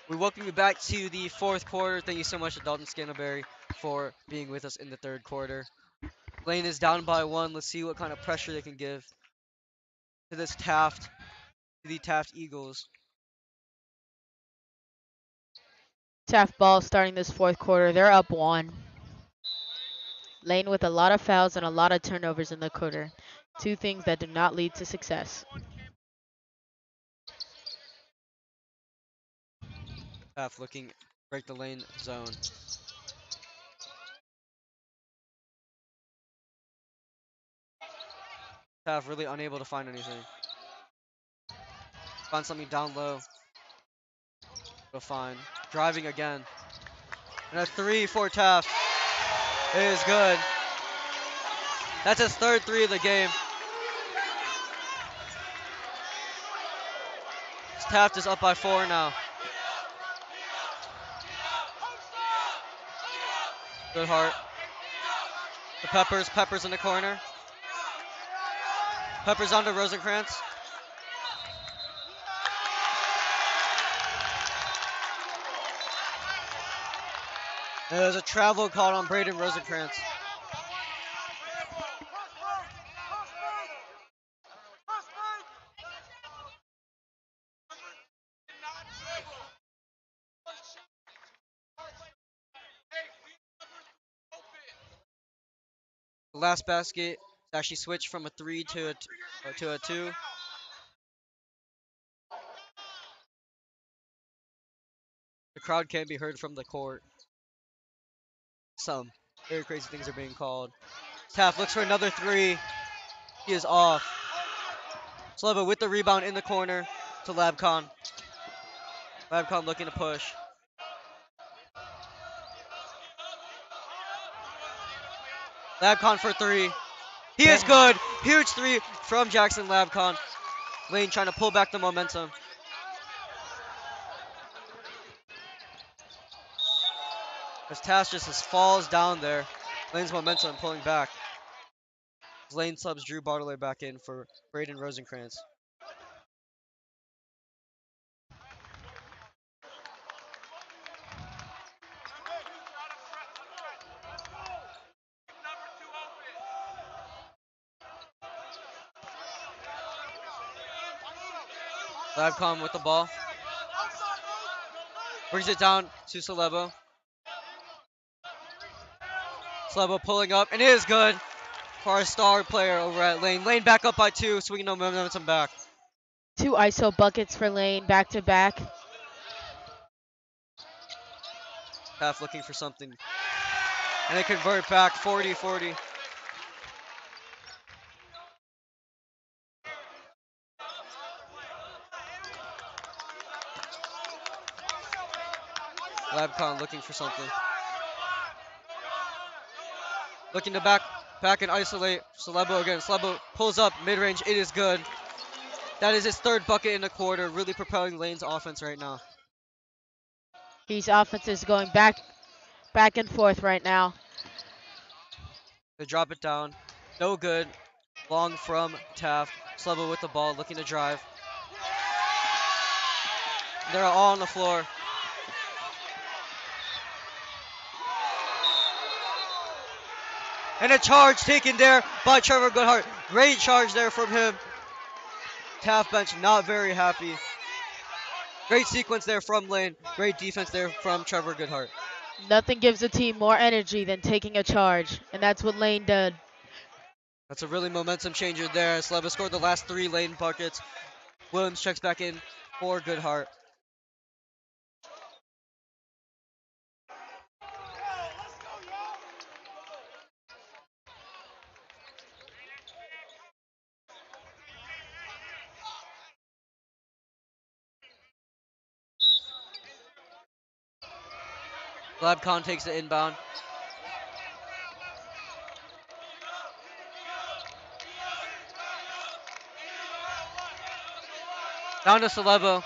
We welcome you back to the fourth quarter. Thank you so much to Dalton Scantlebury for being with us in the third quarter. Lane is down by one. Let's see what kind of pressure they can give to this Taft, to the Taft Eagles. Taft ball starting this fourth quarter. They're up one. Lane with a lot of fouls and a lot of turnovers in the quarter. Two things that do not lead to success. Taft looking break the lane zone. Taft really unable to find anything. Find something down low. Go find. Driving again. And a three for Taft. It is good. That's his third three of the game. Taft is up by four now. Goodhart. The Peppers in the corner. Peppers onto Rosenkrantz. And there's a travel called on Braden Rosenkrantz. The last basket actually switched from a three to a two. The crowd can be heard from the court. Some very crazy things are being called. Taft looks for another three. He is off. Sleva with the rebound in the corner to Labcon. Labcon looking to push. Labcon for three. He is good. Huge three from Jackson Labcon. Lane trying to pull back the momentum. As Taft just falls down there. Lane's momentum pulling back. Lane subs Drew Bartley back in for Braden Rosenkrantz. Labcom with the ball. Brings it down to Celebo. Celebo pulling up, and it is good for our star player over at Lane. Lane back up by 2, swinging the momentum back. 2 ISO buckets for Lane back to back. Taft looking for something. And they convert back 40-40. Labcon looking for something. Looking to back and isolate Celebo again. Celebo pulls up mid-range. It is good. That is his 3rd bucket in the quarter. Really propelling Lane's offense right now. His offense is going back and forth right now. They drop it down. No good. Long from Taft. Celebo with the ball, looking to drive. They're all on the floor. And a charge taken there by Trevor Goodhart. Great charge there from him. Taft bench not very happy. Great sequence there from Lane. Great defense there from Trevor Goodhart. Nothing gives a team more energy than taking a charge, and that's what Lane did. That's a really momentum changer there. Celebo scored the last 3 Lane buckets. Williams checks back in for Goodhart. Labcon takes the inbound. Down to Celebo.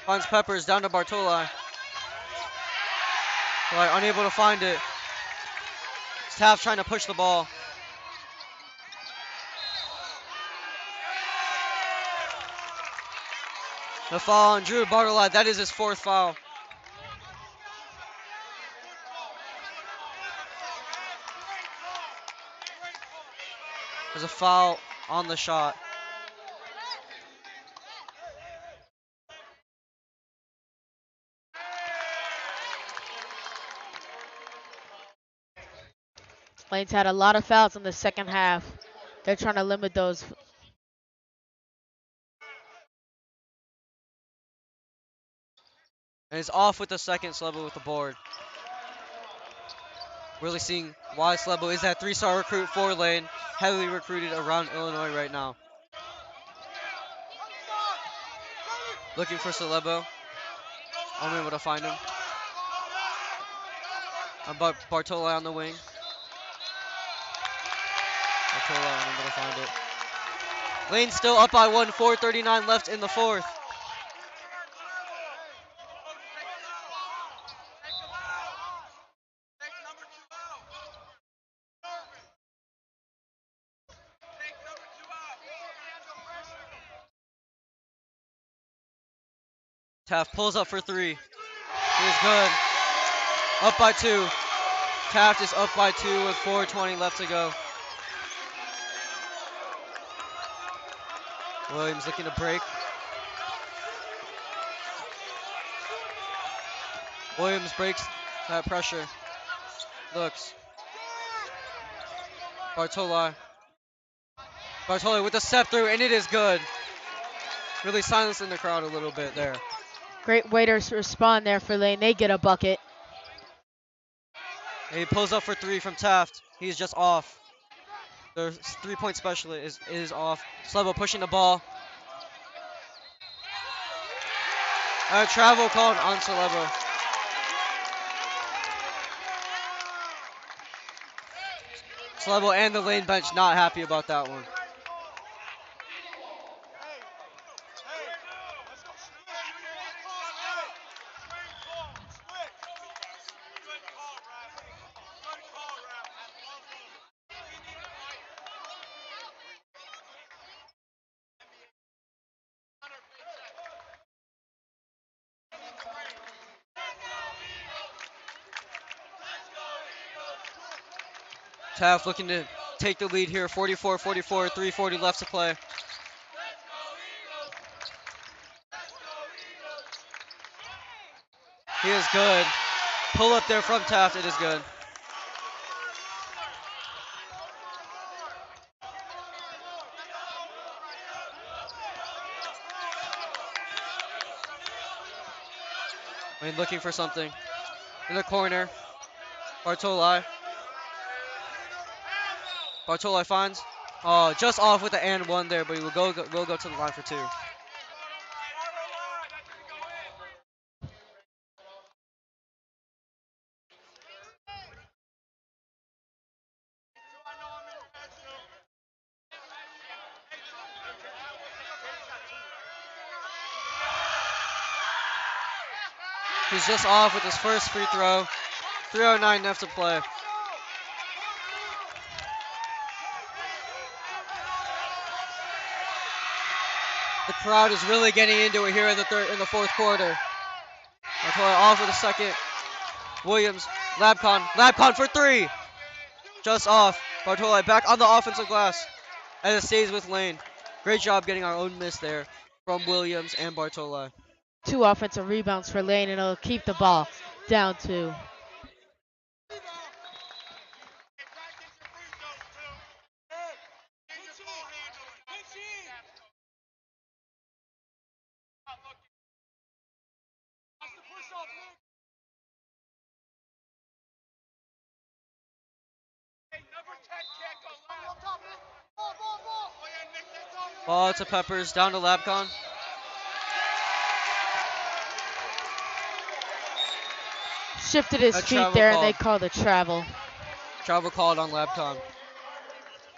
Finds Peppers down to Bartoli. Unable to find it. Taft trying to push the ball. The foul on Drew Bartoli. That is his 4th foul. There's a foul on the shot. Lane's had a lot of fouls in the second half. They're trying to limit those. And he's off with the second. Celebo with the board. Really seeing why Celebo is that 3-star recruit for Lane. Heavily recruited around Illinois right now. Looking for Celebo. Unable to find him. Bartoli on the wing. Bartoli unable to find it. Lane still up by 1. 4:39 left in the 4th. Taft pulls up for 3. He is good. Up by 2. Taft is up by 2 with 4:20 left to go. Williams looking to break. Williams breaks that pressure. Looks. Bartoli. Bartoli with the step through, and it is good. Really silencing the crowd a little bit there. Great way to respond there for Lane. They get a bucket. And he pulls up for 3 from Taft. He's just off. The 3-point specialist is off. Celebo pushing the ball. A travel called on Celebo. Celebo and the Lane bench not happy about that one. Taft looking to take the lead here. 44-44, 3:40 left to play. He is good. Pull up there from Taft. It is good. Wayne looking for something. In the corner. Bartoli. Bartoli finds. Oh, just off with the and one there, but he will go to the line for two. He's just off with his first free throw. 3:09 left to play. The crowd is really getting into it here in the fourth quarter. Bartoli off with a second. Williams, Labcon for three. Just off. Bartoli back on the offensive glass. And it stays with Lane. Great job getting our own miss there from Williams and Bartoli. 2 offensive rebounds for Lane, and it'll keep the ball down 2. Ball to Peppers, down to Labcon. Shifted his A feet travel there, and call. they called a travel. Travel called on Labcon.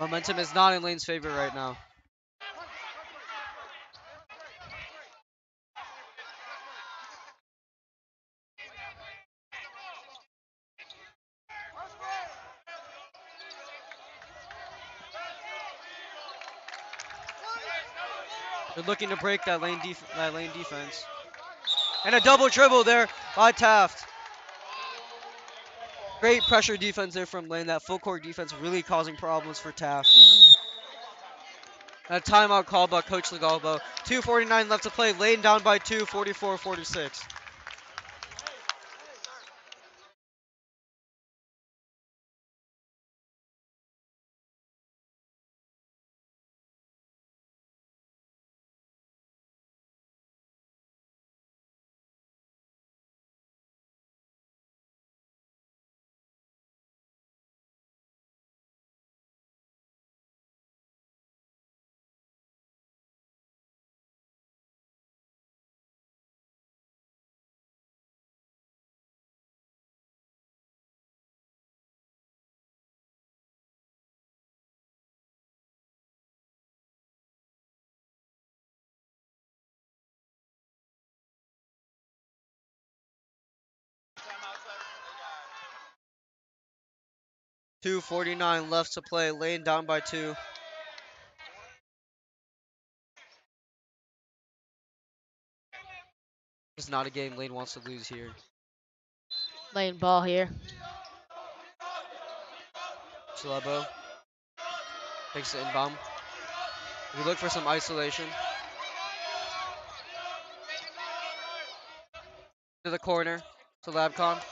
Momentum is not in Lane's favor right now. They're looking to break that lane defense. And a double dribble there by Taft. Great pressure defense there from Lane. That full court defense really causing problems for Taft. A timeout called by Coach Legalbo. 2:49 left to play. Lane down by 2, 44-46. .249 left to play. Lane down by 2. It's not a game Lane wants to lose here. Lane ball here. Chalebo takes the inbound. We look for some isolation. To the corner, to Labcon.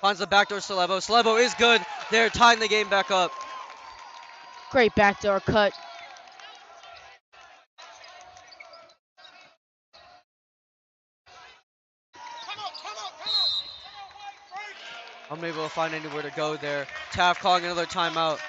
Finds the backdoor Chalebo. Chalebo is good. They're tying the game back up. Great backdoor cut. Unable to find anywhere to go there. Taft calling another timeout.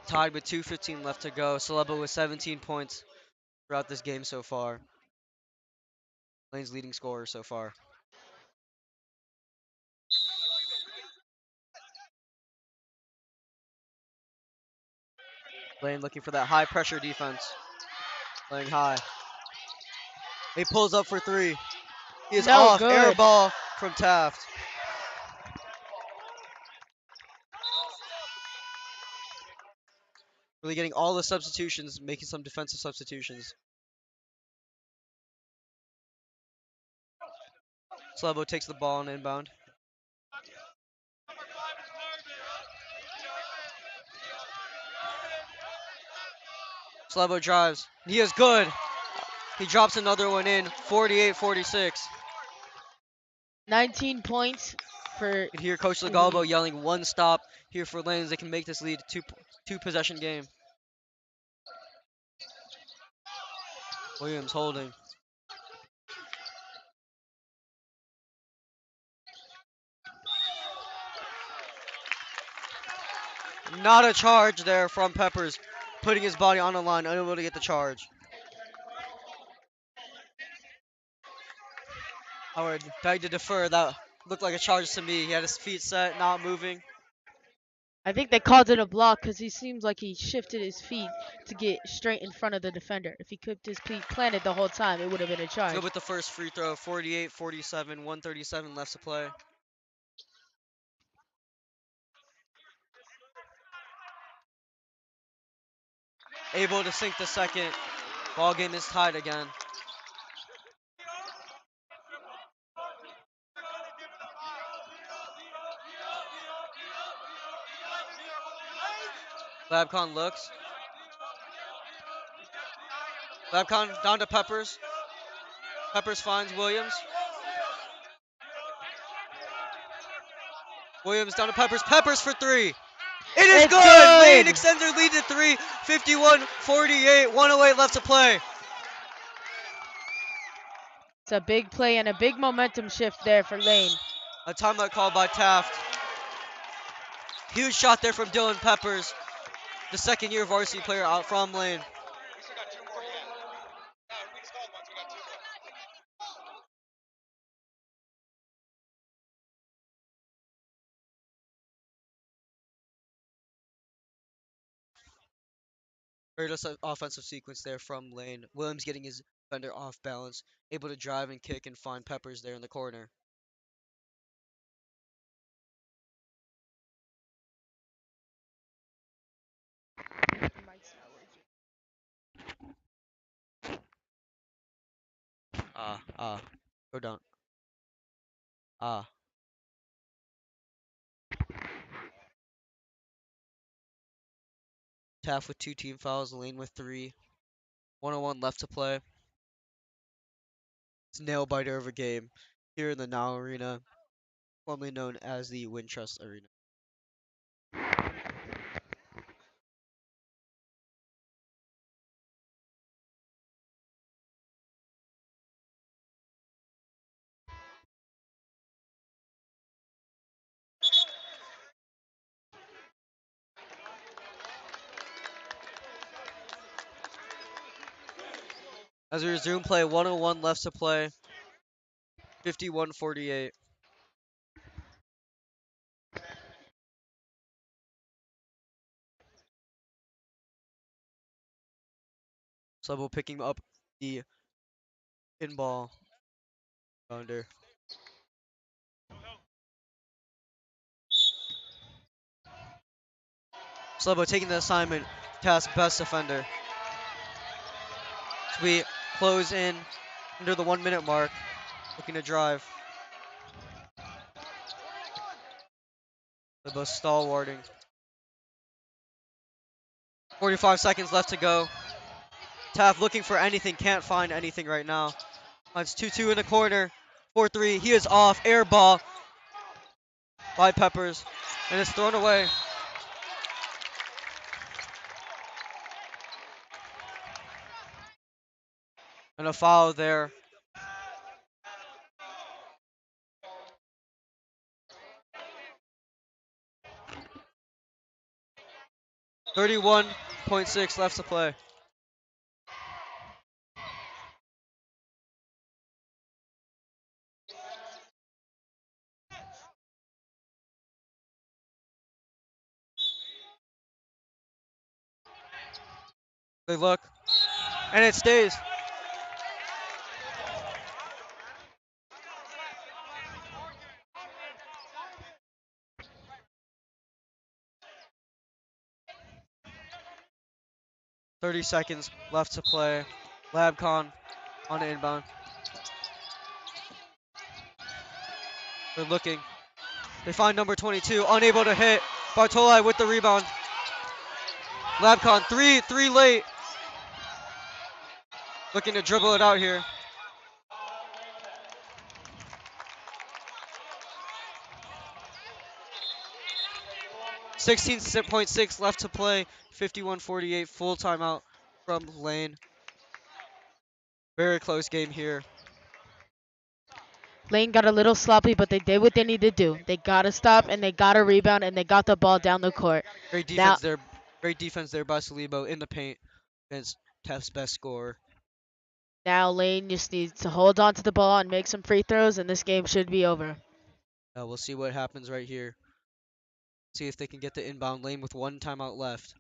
tied with 2:15 left to go. Celebo with 17 points throughout this game so far. Lane's leading scorer so far. Lane looking for that high pressure defense. Playing high. He pulls up for three. He is No off. Air good. ball from Taft. Really getting all the substitutions, making some defensive substitutions. Celebo takes the ball on inbound. Celebo drives. He is good. He drops another one in. 48-46. 19 points for You can hear Coach for the. Legalbo yelling one stop here for Lanes. They can make this lead a two possession game. Williams holding. Not a charge there from Peppers. Putting his body on the line, unable to get the charge. Howard begged to defer. That looked like a charge to me. He had his feet set, not moving. I think they called it a block because he seems like he shifted his feet to get straight in front of the defender. If he kept his feet planted the whole time, it would have been a Let's go charge. with the first free throw. 48-47, 137 left to play. Able to sink the second. Ball game is tied again. Labcon looks. Labcon down to Peppers. Peppers finds Williams. Williams down to Peppers. Peppers for three. It is It's good. Lane good. extends their lead to three. 51-48. 108 left to play. It's a big play and a big momentum shift there for Lane. A timeout call by Taft. Huge shot there from Dylan Peppers, the second year varsity player out from Lane. Great offensive sequence there from Lane. Williams getting his defender off balance, able to drive and kick and find Peppers there in the corner. Go down. Ah. Taft with two team fouls, Lane with three. 101 left to play. It's nail biter of a game here in the Now Arena, formerly known as the Wintrust Arena. As we resume play, 101 left to play. 51-48. Slebo picking up the pinball bounder. Slebo taking the assignment. Task best defender. As we close in under the 1 minute mark. Looking to drive. Slebo stalwarting. 45 seconds left to go. Taft looking for anything, can't find anything right now. Finds 2-2 in the corner. 4-3, he is off. Air ball by Peppers. And it's thrown away. And a foul there. 31.6 left to play. They look, and it stays. Thirty seconds left to play. Labcon on the inbound. They're looking. They find number 22, unable to hit. Bartoli with the rebound. Labcon, three late. Looking to dribble it out here. 16.6 left to play. 51-48, full timeout from Lane. Very close game here. Lane got a little sloppy, but they did what they need to do. They got to stop, and they got to rebound, and they got the ball down the court. Great Now, defense there. Great defense there by Salibo in the paint against Taft's best scorer. now Lane just needs to hold on to the ball and make some free throws, and this game should be over. We'll see what happens right here. See if they can get the inbound lane with one timeout left.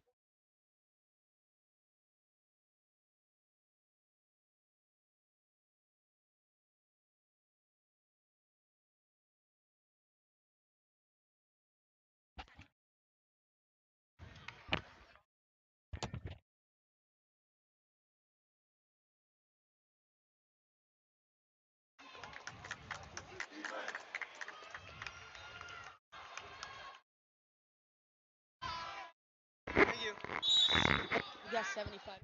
We got 75.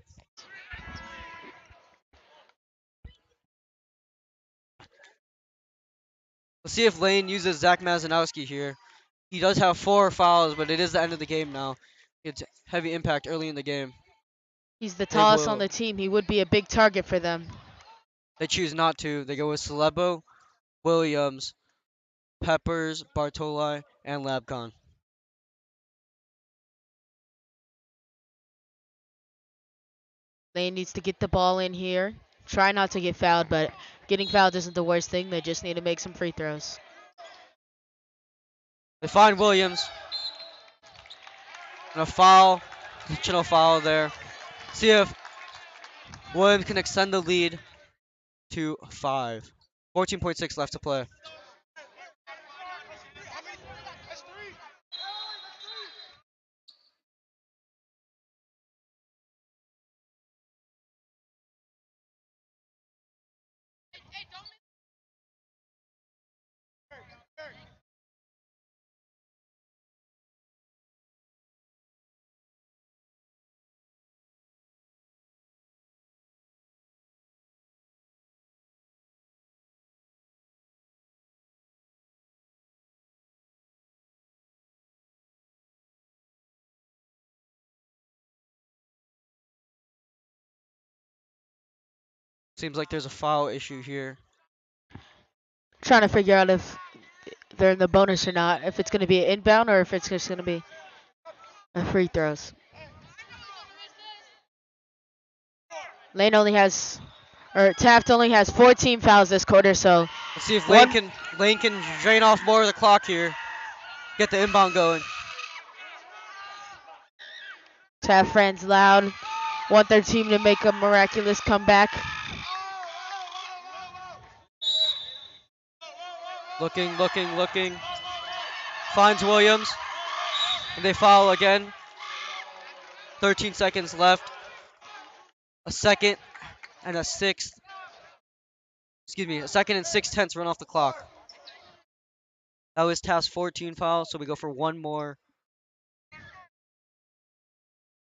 Let's see if Lane uses Zach Mazanowski here. He does have 4 fouls, but it is the end of the game now. It's heavy impact early in the game. He's the They tallest on will. the team. He would be a big target for them. They choose not to. They go with Celebo, Williams, Peppers, Bartoli, and Labcon. Lane needs to get the ball in here. Try not to get fouled, but getting fouled isn't the worst thing. They just need to make some free throws. They find Williams. And a foul. Intentional foul there. See if Williams can extend the lead to 5. 14.6 left to play. Seems like there's a foul issue here. Trying to figure out if they're in the bonus or not. If it's going to be an inbound or if it's just going to be a free throws. Lane only has, or Taft only has 14 fouls this quarter, so Let's see if one. Lane can drain off more of the clock here. Get the inbound going. Taft fans loud. Want their team to make a miraculous comeback. Looking. Finds Williams. And they foul again. 13 seconds left. A second and a sixth. Excuse me, a second and 6/10 run off the clock. That was Taft's 14 foul, so we go for one more.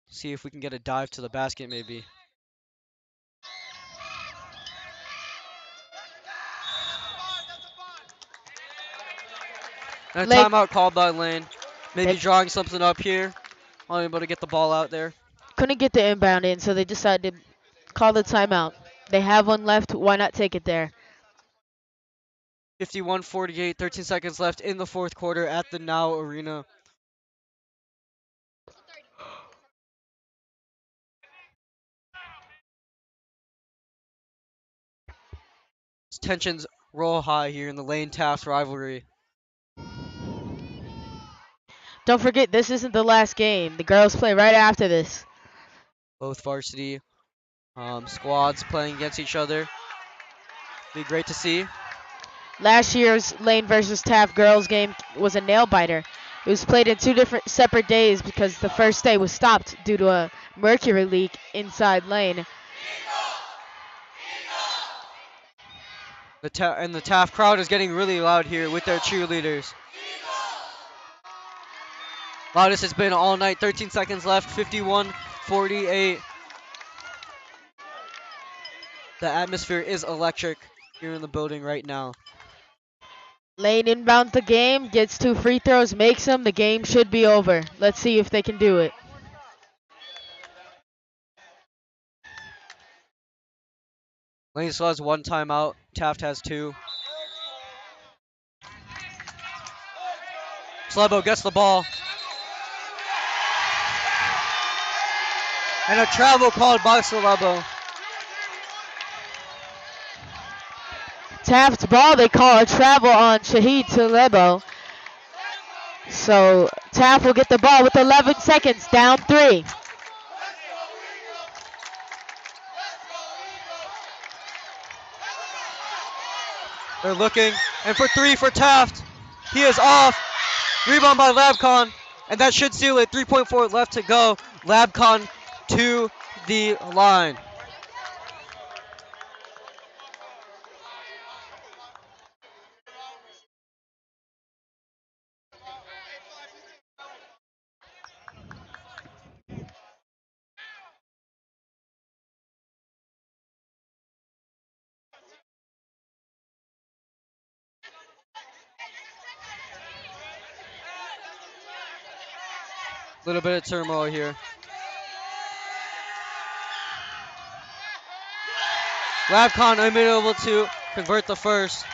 See if we can get a dive to the basket, maybe. And a Lane, timeout called by Lane. Maybe they drawing something up here. Unable to get the ball out there. couldn't get the inbound in, so they decided to call the timeout. They have one left. Why not take it there? 51-48, 13 seconds left in the fourth quarter at the Now Arena. Tensions roll high here in the Lane Taft rivalry. Don't forget, this isn't the last game. The girls play right after this. Both varsity squads playing against each other. Be great to see. Last year's Lane versus Taft girls game was a nail biter. It was played in two different separate days because the first day was stopped due to a mercury leak inside Lane. The Taft crowd is getting really loud here with their cheerleaders. Loudest has been all night. 13 seconds left. 51-48. The atmosphere is electric here in the building right now. Lane inbounds the game, gets 2 free throws, makes them. The game should be over. Let's see if they can do it. Lane still has 1 timeout. Taft has 2. Slebo gets the ball. And a travel called by Slebo. Taft's ball, they call a travel on Shahid Talebo. So Taft will get the ball with 11 seconds, down 3. They're looking. And for 3 for Taft. He is off. Rebound by Labcon. And that should seal it. 3.4 left to go. Labcon to the line. Little bit of turmoil here. Labcon unable to convert the first.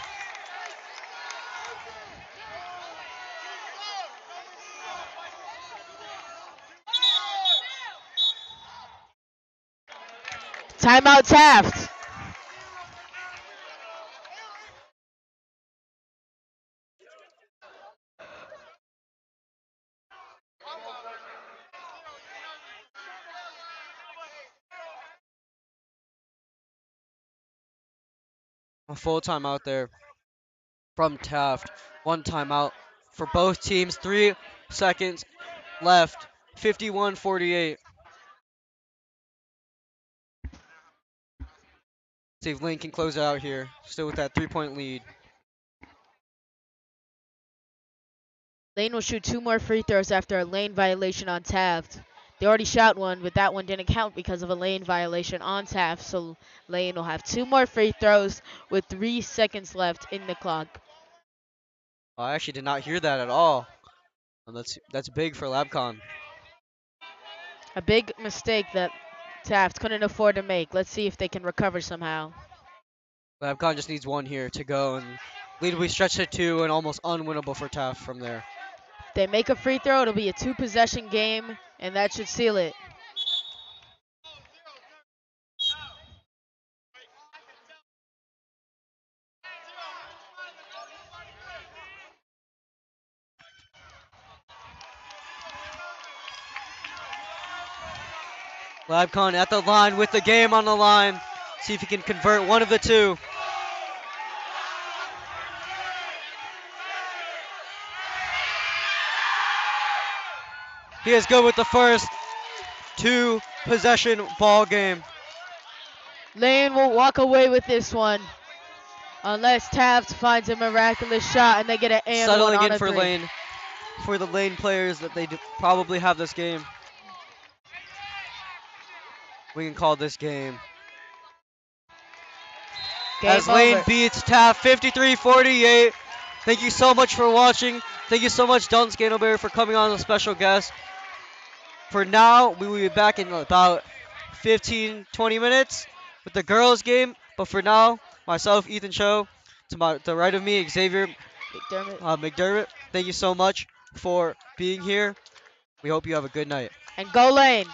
Timeout Taft. A full timeout there from Taft. 1 timeout for both teams. 3 seconds left. 51-48. See if Lane can close it out here. Still with that 3-point lead. Lane will shoot 2 more free throws after a lane violation on Taft. They already shot one, but that one didn't count because of a lane violation on Taft. So Lane will have 2 more free throws with 3 seconds left in the clock. I actually did not hear that at all. And that's big for Labcon. A big mistake that Taft couldn't afford to make. Let's see if they can recover somehow. Labcon just needs 1 here to go, and lead will be stretched to 2 and almost unwinnable for Taft from there. If they make a free throw, it'll be a 2-possession game, and that should seal it. Labcon at the line with the game on the line. See if he can convert one of the 2. He is good with the first 2-possession ball game. Lane will walk away with this one unless Taft finds a miraculous shot and they get an and one Settling on in a for 3. Lane, for the Lane players that they probably have this game. We can call this game. As Lane over. beats Taft 53-48. Thank you so much for watching. Thank you so much, Don Scantleberry, for coming on as a special guest. For now, we will be back in about 15-20 minutes with the girls' game. But for now, myself, Ethan Cho, to the right of me, Xavier McDermott. Thank you so much for being here. We hope you have a good night. And go Lane.